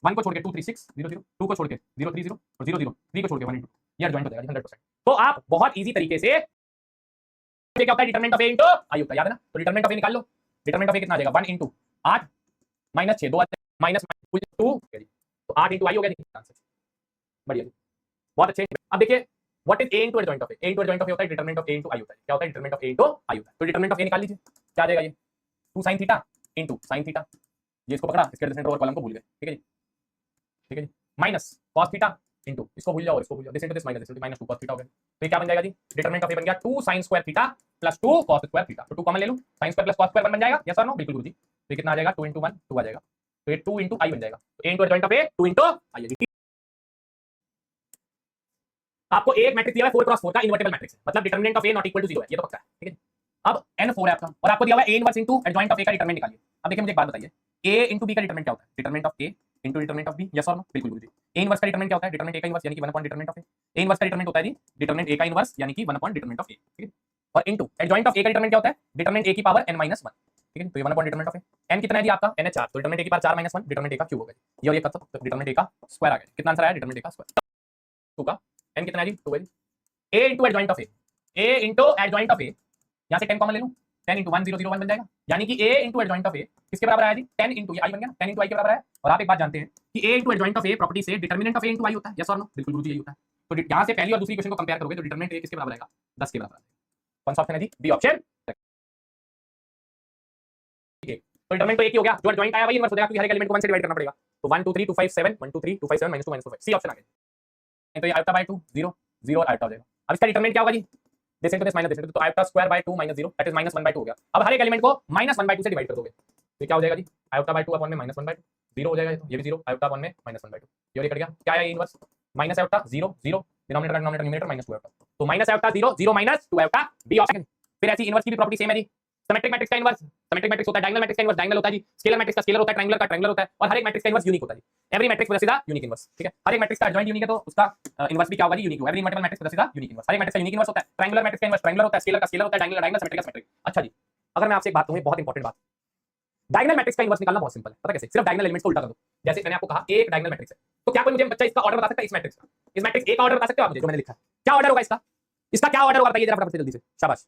1 को छोड़ के 2 3 6 0 0, 2 को छोड़ के 0 3 0 और 0 0, 3 को छोड़ के 1 2, ये एडजॉइंट हो जाएगा 100%। तो आप बहुत इजी तरीके से, ये क्या होता है, determinant of a into i होता है, याद है ना, तो डिटरमिनेंट ऑफ a निकाल लो, डिटरमिनेंट ऑफ a कितना आ जाएगा, 1 इनटू 8 माइनस 6, 2 माइनस 2, तो 8 इनटू i हो गया आंसर। बढ़िया जी, बहुत अच्छे। अब देखिए what is a into adjoint of a, a into adjoint of a होता है determinant of a into i होता है, क्या होता है, determinant of a into i होता है। तो डिटरमिनेंट ऑफ a निकाल लीजिए, क्या आ जाएगा ये 2 sin theta into sin theta, ये इसको पकड़ा, इसके सेंटर और कॉलम को भूल गए, ठीक है जी, ठीक है जी, माइनस cos थीटा इनटू, इसको भूल जाओ, इसको भूल जाओ, this into this minus this minus 2 cos theta हो गया। तो ये क्या बन जाएगा जी, डिटरमिनेंट ऑफ a बन गया 2 sin square theta plus 2 cos square theta, तो 2 कॉमन ले लूं, sin square plus cos square 1 बन जाएगा, यस और नो, बिल्कुल गुरुजी। तो ये कितना आ जाएगा, 2 इनटू 1 2 आ जाएगा, तो ये 2 इनटू i बन जाएगा, तो a into adjoint of a 2 into i है। आपको एक मैट्रिक्स दिया है 4 क्रॉस 4 का इनवर्टेबल मैट्रिक्स है, मतलब determinant of a not equal to 0 है, ये तो पक्का है, ठीक है। अब n4 है आपका और आपको दिया हुआ है a inverse into adjoint of a का डिटरमिनेंट निकालिए। अब देखिए मुझे एक बात बताइए, a इनटू b का डिटरमिनेंट क्या होता है, determinant of a into determinant of b, yes और नो, बिल्कुल गुरुजी। a इनवर्स का डिटरमिनेंट क्या होता है, डिटरमिनेंट a का इनवर्स यानी कि 1 upon determinant of a, a inverse का डिटरमिनेंट होता है जी डिटरमिनेंट a का इनवर्स यानी कि 1 अपॉन डिटरमिनेंट ऑफ a, ठीक है। और इनटू एडजॉइंट ऑफ a का डिटरमिनेंट क्या होता है, डिटरमिनेंट a की पावर n माइनस 1, ठीक है। तो ये 1 upon determinant of a, n कितना है जी आपका, n है 4, तो डिटरमिनेंट a की पावर 4 माइनस 1, डिटरमिनेंट a का क्यूब हो गया, ये और ये करता तो डिटरमिनेंट a का स्क्वायर आ गया, कितना आंसर आया, डिटरमिनेंट a का स्क्वायर 2 का n कितना है जी 2 है जी। a into adjoint of a into adjoint of a, यहां से 10 कॉमन ले लूं, 10 इनटू 1 0 0 1 बन जाएगा, यानी कि a into adjoint of a किसके बराबर आया जी, 10 इनटू i बन गया, 10 इनटू i के बराबर है। और आप एक बात जानते हैं कि a into adjoint of a property से determinant of a into i होता है, यस और नो, बिल्कुल गुरुजी यही होता है। तो यहां से पहली और दूसरी क्वेश्चन को कंपेयर करोगे तो डिटरमिनेंट a किसके बराबर आएगा, 10 के बराबर आएगा। कौन सा ऑप्शन है जी, बी ऑप्शन, ठीक है। तो डिटरमिनेंट तो एक ही हो गया, जो एडजॉइंट आया वही इनवर्स हो जाएगा, क्योंकि हर एक एलिमेंट को 1 से डिवाइड करना पड़ेगा, तो 1 2 3 2 5 7 1 2 3 2 5 7 -2 -2 5, सी ऑप्शन आ गया। तो ये आयोटा बाय 2 0 0 आयोटा हो जाएगा। अब इसका डिटरमिनेंट क्या होगा जी, this into this minus this, तो iota square by 2 minus 0 that is minus 1 by 2 हो गया। अब हर एक एलिमेंट को माइनस 1 बाय 2 से डिवाइड कर दोगे, तो क्या हो जाएगा जी, आयोटा बाय 2 अपॉन में माइनस 1 बाय 2 0 हो जाएगा, ये भी 0, आयोटा अपॉन में माइनस 1 बाय 2, ये और ये कट गया, क्या है inverse, minus iota 0 0, denominator denominator numerator minus 2 iota, तो minus iota 0 0 minus 2 iota, B option. फिर ऐसी इनवर्स की भी प्रॉपर्टी सेम है जी, सिमेट्रिक मैट्रिक्स का इनवर्स सिमेट्रिक मैट्रिक्स होता है, डायगोनल मैट्रिक्स का इनवर्स डायगोनल होता है जी, स्केलर मैट्रिक्स का स्केलर होता है, ट्रायंगुलर का ट्रायंगुलर होता है, और हर एक मैट्रिक्स का इनवर्स यूनिक होता है जी। एवरी मैट्रिक्स वजह सीधा यूनिक इनवर्स, ठीक है। हर एक मैट्रिक्स का एडजॉइंट यूनिक है तो उसका इनवर्स भी क्या होगा जी, यूनिक होगा। एवरी इनवर्टेबल मैट्रिक्स वजह सीधा यूनिक इनवर्स, हर एक मैट्रिक्स का यूनिक इनवर्स होता है। ट्रायंगुलर मैट्रिक्स का इनवर्स ट्रायंगुलर होता है, स्केलर का स्केलर होता है, डायगोनल डायगोनल, सिमेट्रिक का सिमेट्रिक। अच्छा जी, अगर मैं आपसे एक बात कहूं, बहुत इंपॉर्टेंट बात, डायगोनल मैट्रिक्स का इनवर्स निकालना बहुत सिंपल है, पता कैसे, सिर्फ डायगोनल एलिमेंट्स को उल्टा कर दो। जैसे मैंने आपको कहा एक डायगोनल मैट्रिक्स है, तो क्या कोई मुझे बच्चा इसका ऑर्डर बता सकता है, इस मैट्रिक्स का, इस मैट्रिक्स ए का ऑर्डर बता सकते हो आप मुझे, जो मैंने लिखा है, क्या ऑर्डर होगा इसका, इसका क्या ऑर्डर होगा बताइए जरा फटाफट से जल्दी से, शाबाश।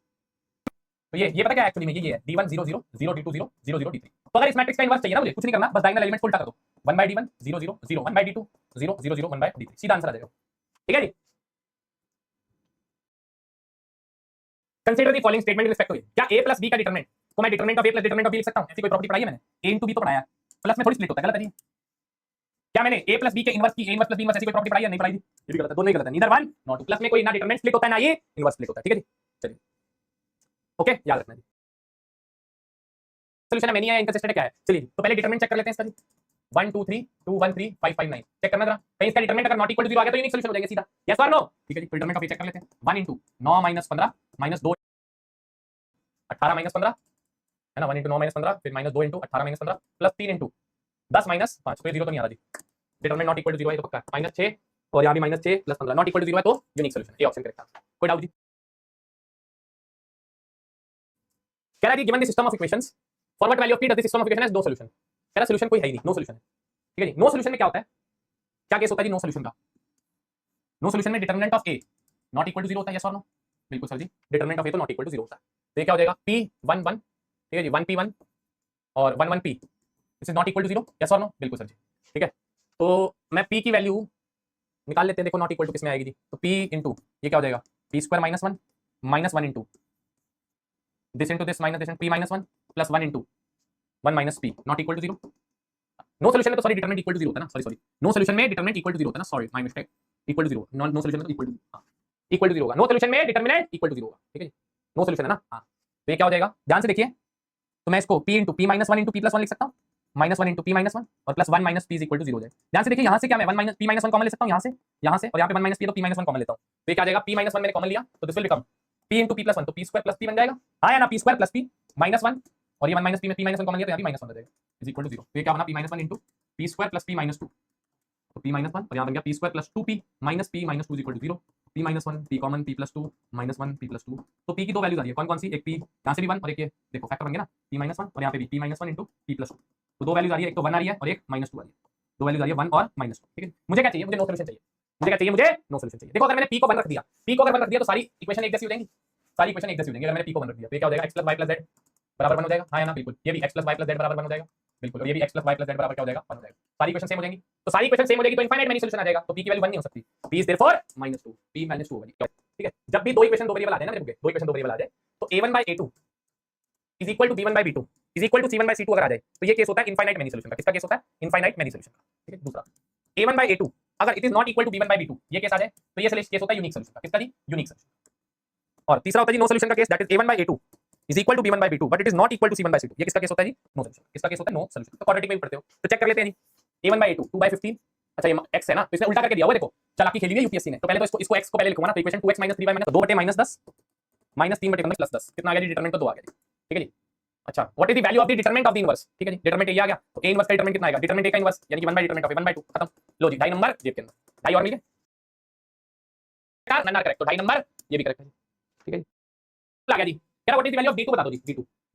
तो ये पता क्या एक्चुअली में ये है d1 0 0 0 d2 0 0 0 d3। तो अगर इस मैट्रिक्स का इनवर्स चाहिए ना मुझे, कुछ नहीं करना, बस डायगोनल एलिमेंट को उल्टा कर दो, 1 bye d1 0 0 0 1 bye d2 0 0 0 1 bye d3, सीधा आंसर आ जाएगा, ठीक है जी। Consider the following statement in respect to A, क्या a प्लस b का डिटरमिनेंट को मैं determinant of a plus determinant of b लिख सकता हूं, ऐसी कोई प्रॉपर्टी पढ़ाई है मैंने, a इनटू b तो पढ़ाया, प्लस में थोड़ी स्प्लिट होता है, गलत है ये। क्या मैंने a प्लस b के इनवर्स की a inverse plus b inverse ऐसी कोई प्रॉपर्टी पढ़ाई है, नहीं पढ़ाई थी, ये भी गलत है, दोनों ही गलत है, neither one not two. Plus में कोई ना डिटरमिनेंट स्प्लिट होता है ना ये इनवर्स स्प्लिट होता है, ठीक है जी, चलिए ओके, याद रखना जी। सॉल्यूशन मेनी है, इंकंसिस्टेंट क्या है, चलिए तो पहले डिटरमिनेंट चेक कर लेते हैं इसका जी, 1 2 3 2 1 3 5 5 9 चेक करना जरा, कहीं इसका डिटरमिनेंट अगर नॉट इक्वल टू 0 आ गया तो यूनिक सॉल्यूशन हो जाएगा सीधा, यस और नो, ठीक है जी। डिटरमिनेंट ऑफ ए चेक कर लेते हैं, 1 इनटू 9 माइनस 15 माइनस 2 18 माइनस 15 है ना, 1 इनटू 9 माइनस 15 फिर minus 2 into 18 minus 15 plus 3 into 10 minus 5, तो 0 तो नहीं आ रहा जी, डिटरमिनेंट नॉट इक्वल टू 0 है तो पक्का, माइनस 6 और यहां भी minus 6 plus 15 not equal to 0 है तो unique solution, A option correct answer, कोई डाउट जी। कह रहा है given the system of equations for what value of p does the system of equation has no solution, कह रहा सॉल्यूशन कोई है ही नहीं, नो सॉल्यूशन है, ठीक है जी। नो सॉल्यूशन में क्या होता है, क्या केस होता है जी नो सॉल्यूशन का, नो सॉल्यूशन में determinant of a not equal to 0 होता है, यस और नो, बिल्कुल सर जी, डिटरमिनेंट ऑफ a तो नॉट इक्वल टू 0 होता है, तो ये क्या हो जाएगा p1 1, ठीक है जी, 1p1 और 1 1p, this is not equal to 0, yes और नो, बिल्कुल सर जी, ठीक है। तो मैं p की वैल्यू निकाल लेते हैं, देखो नॉट इक्वल टू किसमें आएगी जी, तो p इंटू ये क्या हो जाएगा p square minus 1 minus 1 into this into this minus this p minus 1 plus 1 into 1 minus p not equal to 0। No solution में तो सॉरी डिटरमिनेंट इक्वल टू 0 होता है ना, सॉरी नो सॉल्यूशन में डिटरमिनेंट इक्वल टू 0 होता है ना, sorry my mistake, equal to 0, no solution में तो इक्वल टू, हां इक्वल टू 0 होगा, नो सॉल्यूशन में डिटरमिनेंट इक्वल टू 0 होगा, ठीक है जी, नो सॉल्यूशन है ना, हां। तो ये क्या हो जाएगा, ध्यान से देखिए, तो मैं इसको p into p minus 1 into p plus 1 लिख सकता हूं, माइनस 1 इंटू p माइनस 1 और plus 1 minus p is equal to 0 हो जाएगा। ध्यान से देखिए यहाँ से क्या मैं 1 माइनस p माइनस 1 कॉमन ले सकता हूँ यहाँ से और यहाँ पे 1 माइनस p तो p माइनस 1 कॉमन लेता हूँ, तो ये क्या आ जाएगा p माइनस 1 मैंने कॉमन लिया तो this will become p into p plus 1, तो p स्क्वायर प्लस p बन जाएगा, हाँ या ना, p square plus p minus 1 और ये 1 माइनस पी में पी माइनस 1 कॉमन लिया तो यहाँ भी माइनस 1 हो जाएगा इज इक्वल टू 0। तो ये क्या बना P minus 1 into P square plus P minus 2, तो पी माइनस 1 और यहाँ बन गया P square plus 2p minus P minus 2 is equal to 0। P minus 1 P common P plus 2 minus 1 P plus 2, तो पी की दो वैल्यूज आ रही है कौन कौन सी, एक पी यहाँ से भी 1 और एक ये देखो फैक्टर बन गया ना पी माइनस 1 और यहाँ पे भी P minus 1 into P plus 2, तो दो वैल्यूज आ रही है, एक तो 1 आ रही है और एक माइनस 2 आ रही है, दो वैल्यूज आ रही है 1 और माइनस 2। ठीक है, मुझे क्या चाहिए, मुझे नो सोल्यूशन चाहिए, मुझे क्या चाहिए, मुझे नो सोल्यूशन चाहिए। देखो अगर मैंने पी को 1 रख दिया, पी को अगर 1 रख दिया तो सारी इक्वेशन एक जैसी हो जाएंगी, सारी इक्वेशन एक जैसी हो जाएंगी। अगर मैंने पी को 1 रख दिया तो ये क्या हो जाएगा, x plus Y plus Z बराबर 1 हो जाएगा, हाँ या ना, बिल्कुल। ये भी x plus Y plus Z बराबर 1 हो जाएगा, बिल्कुल। और ये भी x plus Y plus Z बराबर क्या हो जाएगा, 1 हो जाएगा। सारी इक्वेशन सेम हो जाएंगी, तो सारी इक्वेशन सेम हो जाएगी तो इनफाइनाइट मेनी सोल्यूशन आ जाएगा, तो p की वैल्यू 1 नहीं हो सकती, p इज देयरफॉर -2, p -2 होगी। ठीक है, जब भी दो इक्वेशन दो वेरिएबल आ जाए ना, दो इक्वेशन दो वेरिएबल आ जाए तो a1/a2 is equal to b1/b2 is equal to c1/c2 अगर आ जाए तो ये केस होता है इनफाइनाइट मेनी सोल्यूशन का। किसका केस होता है, इनफाइनाइट मेनी सोल्यूशन का। ठीक है, दूसरा a1/a2 अगर it is not equal to b1/b2 ये केस आ जाए तो ये केस होता है यूनिक सोल्यूशन का। किसका जी, यूनिक सोल्यूशन। और तीसरा होता है जी नो सोल्यूशन का case, that is a1/a2 is equal to b1/b2 but it is not equal to c1/c2, ये किसका केस होता है जी, नो सोल्यूशन। किसका केस होता है, नो सोल्यूशन। तो क्वाड्रेटिक में भी पढ़ते हो तो चेक कर लेते हैं जी, a1/a2 2/15, अच्छा ये x है ना तो इसने उल्टा करके दिया हुआ, देखो चालाकी खेली है यूपीएससी ने। तो पहले तो इसको x को पहले लिखूंगा ना, तो इक्वेशन 2x - 3y - 2 - -10 -3/15 + 10 कितना आ गया जी, डिटरमिनेंट तो 2 आ गया। ठीक है जी, अच्छा what is the value of the determinant of the inverse. ठीक है जी, डिटरमिनेंट ये आ गया तो a इनवर्स का डिटरमिनेंट कितना आएगा, डिटरमिनेंट a का इनवर्स यानी कि 1 बाय डिटरमिनेंट ऑफ a 1/2 खत्म। लो जी ढाई नंबर जेब के अंदर, ढाई और मिल गए, नंबर करेक्ट, तो ढाई नंबर ये भी करेक्ट है जी। ठीक है जी, आ गया जी। कह रहा what is the value of d2 बता दो जी,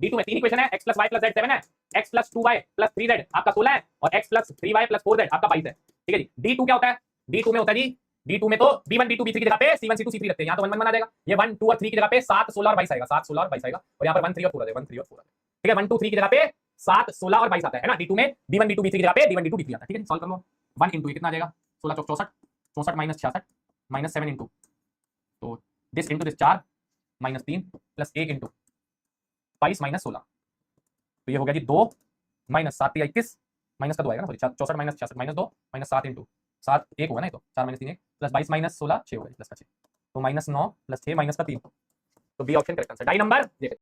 d2 में तीन इक्वेशन है, x + y + z 7 है, x + 2y + 3z आपका 16 है और x + 3y + 4z आपका 22 है। ठीक है जी, d2 क्या होता है, d2 में होता है जी, d2 में तो b1 b2 b3 की जगह पे c1 c2 c3 रखते हैं, यहां तो 1 1 1 आ जाएगा, ये 1 2 और 3 की जगह पे 7 16 और 22 आएगा, 7 16 और 22 आएगा, और यहां पर 1 3 और 4 आ जाएगा, 1 3 और 4 आ जाएगा। ठीक है, 1 2 3 की जगह पे 7 16 और 22 आता है ना, d2 में b1 b2 b3 की जगह पे b1 b2 b3 आता है। ठीक है, सॉल्व कर लो, 1 * ये कितना आ जाएगा 16 चौक 64 64 - 66 -7 * तो दिस * दिस 4 -3 + 1 * 22 - 16, तो ये हो गया जी 2 - 7 = 21 माइनस का 2 आएगा ना, सॉरी 64 - 66 -2 - 7 * 7 1 होगा ना, ये तो 4 - 3 1 + 22 - 16 6 होगा, प्लस का 6 तो -9 + 6 - का 3, तो बी ऑप्शन करेक्ट आंसर। ढाई नंबर देखिए,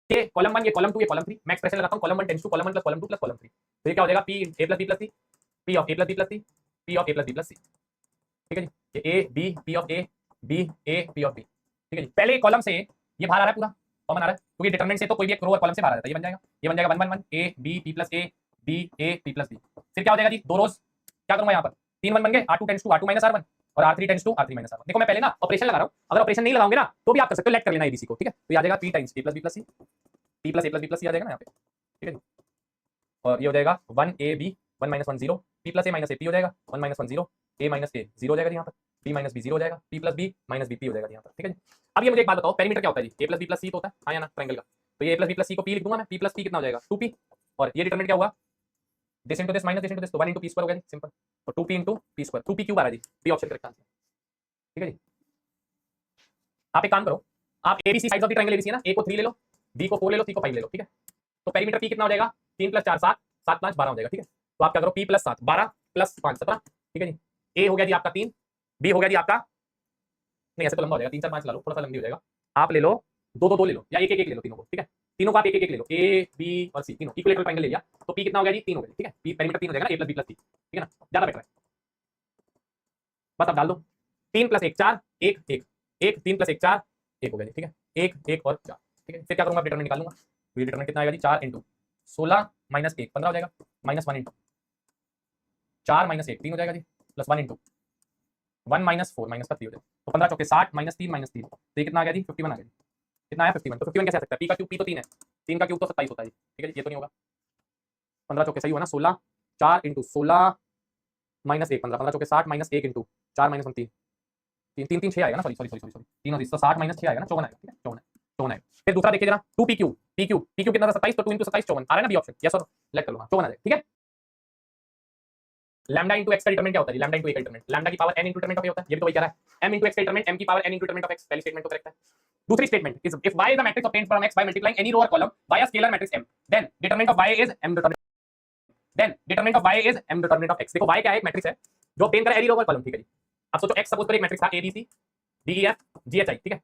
ये कॉलम 1 ये कॉलम 2 ये कॉलम 3, मैं एक्सप्रेशन लगाता हूं column 1 tends to column 1 + column 2 + column 3, तो ये क्या हो जाएगा p a + b + c p of a + b + c p of a + b + c। ठीक है जी, ये a b p of a b a p of b। ठीक है जी, पहले कॉलम से ये बाहर आ रहा है, पूरा कॉमन आ रहा है क्योंकि डिटरमिनेंट से तो कोई भी एक रो और कॉलम से बाहर आ जाता है, ये बन जाएगा, ये बन जाएगा 1 1 1 a b p + a b a p + b। फिर क्या हो जाएगा जी, दो रोज क्या करूंगा यहाँ पर 3 1 बन गए, r2 tends to r2 - r1 और r3 tends to r3 - r1। देखो मैं पहले ना ऑपरेशन लगा रहा हूं, अगर ऑपरेशन नहीं लगाओगे ना तो भी आप कर सकते हो, लेट कर लेना abc को। ठीक है, तो ये आ जाएगा p times a + b + c p + a + b + c आ जाएगा ना यहाँ पे। ठीक है जी, और ये हो जाएगा 1 a b 1 - 1 0 p + a - a p हो जाएगा 1 - 1 0 a - a 0 हो जाएगा यहाँ पर, p - b 0 हो जाएगा, p + b - b p हो जाएगा यहाँ पर। ठीक है जी, अब ये मुझे एक बात बताओ, पेरीमीटर क्या होता है जी, a + b + c तो होता है, हाँ या ना, ट्रायंगल का, तो ये a + b + c को p लिख दूंगा मैं, p + p कितना हो जाएगा 2p, और ये डिटरमिनेंट क्या हुआ, this * this minus this * this, तो 1 * p² हो गया जी, सिंपल, तो 2p * p², 2p क्यूब आ रहा है जी, बी ऑप्शन करेक्ट आंसर। ठीक है जी, आप एक काम करो, आप abc sides of the triangle abc है ना, a को 3 ले लो, b को 4 ले लो, c को 5 ले लो। ठीक है, तो पेरीमीटर p कितना हो जाएगा, 3 + 4 7 7 5 12 हो जाएगा। ठीक है, तो आप क्या करो, p + 7 12 + 5 17। ठीक है जी, a हो गया जी आपका 3, b हो गया जी आपका, नहीं ऐसे तो लंबा हो जाएगा, 3 4 5 ला लो, थोड़ा सा लंबी हो जाएगा, आप ले लो 2 2 2 ले लो या 1 1 1 ले लो तीनों को। ठीक है, तीनों को आप 1 1 1 ले लो, a b और c तीनों इक्विलेटरल ट्रायंगल ले लिया, तो p कितना हो गया जी 3 हो गया। ठीक है, p पेरीमीटर 3 हो जाएगा ना, a + b + c। ठीक है ना, ज्यादा बेटर है, बस अब डाल दो 3 + 1 4 1 1 1 3 + 1 4 1 हो गया जी। ठीक है, 1 1 और 4। ठीक है, फिर क्या करूंगा, डिटरमिनेंट निकालूंगा, तो ये डिटरमिनेंट कितना आएगा जी 4 * 16 - 1 15 हो जाएगा, -1 * 4 - 1 3 हो जाएगा जी, प्लस 1 * 1 - 4 - का 3 हो जाएगा, तो 15 चौके 60 - 3 - 3, तो ये कितना आ गया जी 51 आ गया जी। कितना आया 51, तो 51 कैसे आ सकता है, p का क्यूब, p तो 3 है, 3 का क्यूब तो 27 होता है जी। ठीक है जी, ये तो नहीं होगा, 15 चौके सही हुआ ना, 16 4 * 16 - 1 15 15 चौके 60 - 1 4 - 1 3 3 3 3 6 आएगा ना, सॉरी सॉरी सॉरी सॉरी तीन और इसका 60 - 6 आएगा ना, 54 आएगा। ठीक है, 54 आएगा। फिर दूसरा देखिए जरा, 2p क्यूब p क्यूब कितना था 27, तो 2 * 27 54 आ रहा है ना, बी ऑप्शन, यस और लेट कर लो, हाँ 54 आ जाएगा। ठीक है, लैम्डा * x का डिटरमिनेंट क्या होता है, लैम्डा * a का डिटरमिनेंट, लैम्डा की power n * determinant of a होता है, ये भी तो वही कह रहा है, m * x का डिटरमिनेंट m की power n * determinant of x, पहली स्टेटमेंट तो करेक्ट है। दूसरी statement is if y is a matrix obtained from x by multiplying any row or column by a scalar matrix m, then determinant of y is m determinant of x। देखो y क्या है, एक matrix है जो obtain करे any row or column। ठीक है जी, अब सोचो x सपोज कर एक मैट्रिक्स था a b c d e f g h i। ठीक है,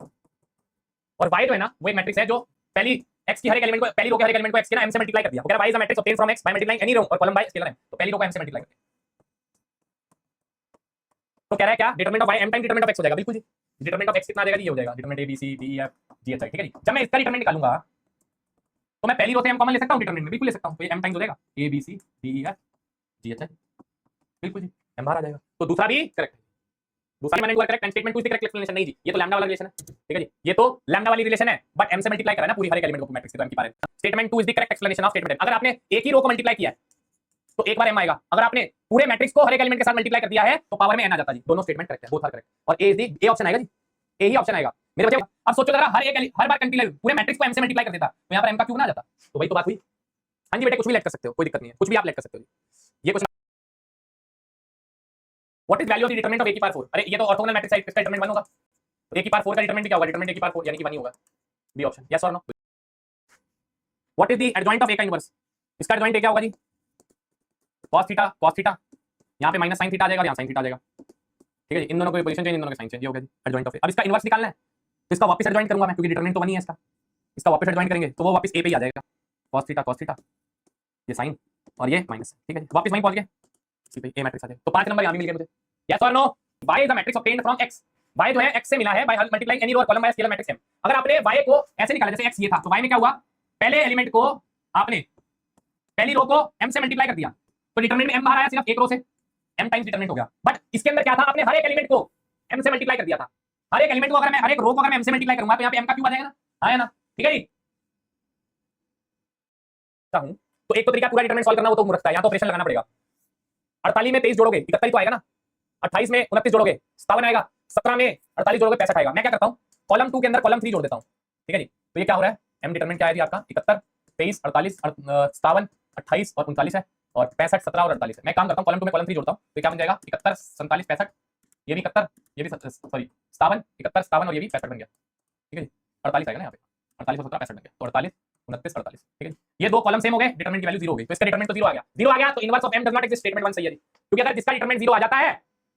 और y जो है ना वो एक मैट्रिक्स है जो पहली x की हर एक एलिमेंट को, पहली रो के हर एक एलिमेंट को x के ना m से मल्टीप्लाई कर दिया, वो कह रहा है y is a matrix obtained from x by multiplying any row or column by scalar m, तो पहली रो को m से मल्टीप्लाई कर दिया, तो कह रहा है क्या, determinant of y m time determinant of x हो जाएगा, बिल्कुल जी। डिटरमिनेंट ऑफ x कितना आ जाएगा जी, ये हो जाएगा determinant a b c d e f g h i, ठीक है जी। जब मैं इसका डिटरमिनेंट निकालूंगा तो मैं पहली रो से m कॉमन ले सकता हूं डिटरमिनेंट में, बिल्कुल ले सकता हूं। तो ये m टाइम्स हो जाएगा a b c d e f g h i, बिल्कुल जी, m बाहर आ जाएगा। तो दूसरा भी करेक्ट है, दूसरा मैंने correct and statement 2 is the correct explanation. नहीं जी, ये तो लैम्डा वाला रिलेशन है, ठीक है जी, ये तो लैम्डा वाली रिलेशन है, बट m से मल्टीप्लाई करा है ना पूरी हर एक एलिमेंट को मैट्रिक्स के, तो m की पावर है। Statement 2 is the correct explanation of statement. अगर आपने एक ही रो को मल्टीप्लाई किया है तो एक बार m आएगा, अगर आपने पूरे मैट्रिक्स को हर एक एलिमेंट के साथ मल्टीप्लाई कर दिया है तो पावर में n आ जाता जी। दोनों स्टेटमेंट करेक्ट है, बोथ आर करेक्ट। और ए इज द ए ऑप्शन आएगा जी, ए ही ऑप्शन आएगा मेरे बच्चे। अब सोचो जरा, हर बार कंटिन्यू पूरे मैट्रिक्स को m से मल्टीप्लाई कर देता तो यहां पर m का क्यूब ना आ जाता। तो वही तो बात हुई। हां जी बेटे, कुछ भी लेट कर सकते हो, कोई दिक्कत नहीं है, कुछ भी आप लेट कर सकते हो जी। ये question, what is value of the determinant of a की पावर 4? अरे ये तो ऑर्थोगोनल मैट्रिक्स है, इसका डिटरमिनेंट 1 होगा। तो a की पावर 4 का डिटरमिनेंट क्या होगा? डिटरमिनेंट a की पावर 4 यानी कि 1 ही होगा, बी ऑप्शन। यस और no? What is the adjoint of a का इनवर्स? इसका एडजॉइंट a क्या होगा जी? cos थीटा, यहां पे माइनस sin थीटा आ जाएगा और यहां sin थीटा आ जाएगा, ठीक है जी। इन दोनों को पोजीशन चेंज, इन दोनों का साइन चेंज, ये हो गया जी एडजॉइंट ऑफ ए। अब इसका इनवर्स निकालना है तो इसका वापस एडजॉइंट करूंगा मैं, क्योंकि डिटरमिनेंट तो 1 ही है इसका। इसका वापस एडजॉइंट करेंगे तो वो वापस ए पे ही आ जाएगा, cos थीटा, ये साइन और ये माइनस, ठीक है जी। वापस वहीं पहुंच गए, ठीक है, ए मैट्रिक्स आ जाएगा। तो 5 नंबर यहां भी मिल गए मुझे। यस और no? y is the matrix obtained from x। y जो है x से मिला है बाय मल्टीप्लाइंग एनी रो और column by scalar matrix m। अगर आपने y को ऐसे निकाला जैसे x ये था, तो y में क्या हुआ, पहले एलिमेंट को आपने पहली रो को m से मल्टीप्लाई कर दिया तो डिटरमिनेंट में m बाहर आया, सिर्फ एक रो से m टाइम्स डिटरमिनेंट हो गया। बट इसके अंदर क्या था, आपने हर एक एलिमेंट को m से मल्टीप्लाई कर दिया था। हर एक एलिमेंट को अगर मैं, हर एक रो को अगर मैं m से मल्टीप्लाई करूंगा तो यहाँ पे m का क्यूब आ जाएगा ना, आया ना, ठीक है जी। तो एक तो तरीका पूरा डिटरमिनेंट सॉल्व करना, वो तो मूर्खता है, यहाँ तो ऑपरेशन लगाना पड़ेगा। 48 में 23 जोड़ोगे 71 तो आएगा ना, 28 में 29 जोड़ोगे 57 आएगा, 17 में 48 जोड़ोगे 65 आएगा। मैं क्या करता हूँ, कॉलम 2 के अंदर कॉलम 3 जोड़ देता हूँ, ठीक है जी। तो ये क्या हो रहा है, m डिटरमिनेंट क्या है जी आपका, 71, 23, 48, 57, 28 और 39 है, और 65, 17 और 48 है। मैं काम करता हूँ, कॉलम 2 में कॉलम 3 जोड़ता हूँ, तो क्या बन जाएगा, 71, 47, 65, ये भी 71, ये भी सॉरी 57, 71, 57 और ये भी 65 बन गया, ठीक है जी। 48 आएगा ना यहाँ पे, 48 और 17 65 बन गया, तो 48, 29, 48, ठीक है। ये दो कॉलम सेम हो गए, डिटरमिनेंट की वैल्यू 0 हो गई, तो इसका डिटरमिनेंट तो 0 आ गया। 0 आ गया तो inverse of m does not exist, statement 1 सही है जी। क्योंकि अगर जिसका डिटरमिनेंट 0 आ जाता है,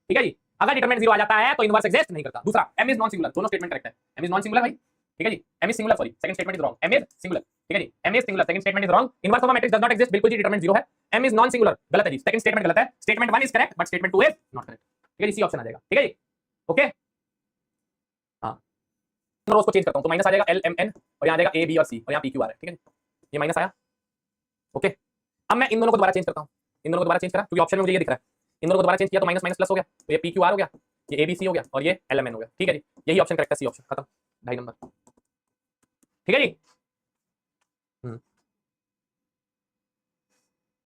ठीक है जी, अगर डिटरमिनेंट 0 आ जाता है तो इनवर्स एग्जिस्ट नहीं करता। दूसरा, m इज नॉन सिंगुलर, दोनों स्टेटमेंट करेक्ट है। m इज नॉन सिंगुलर भाई, ठीक है जी, m is singular, sorry second statement is wrong, m is singular, ठीक है जी, m is singular, second statement is wrong. Inverse of a matrix does not exist, बिल्कुल जी, determinant 0 है। m is non singular, गलत है जी, second statement गलत है, statement 1 is correct but statement 2 is not correct, ठीक है जी, सी ऑप्शन आ जाएगा, ठीक है जी। ओके, हां, तो रोज को चेंज करता हूं तो माइनस आ जाएगा l m n और यहां आ जाएगा a b और c और यहां p q r है, ठीक है, ये माइनस आया। ओके, अब मैं इन दोनों को दोबारा चेंज करता हूं, इन दोनों को दोबारा चेंज करा क्योंकि ऑप्शन में मुझे ये दिख रहा है। इन दोनों को दोबारा चेंज किया तो माइनस माइनस प्लस हो गया, तो ये p q r हो गया, ये a b c हो गया और ये l m n हो गया, ठीक है जी। यही ऑप्शन करेक्ट है, सी ऑप्शन खत्म, 2.5 नंबर, ठीक है जी।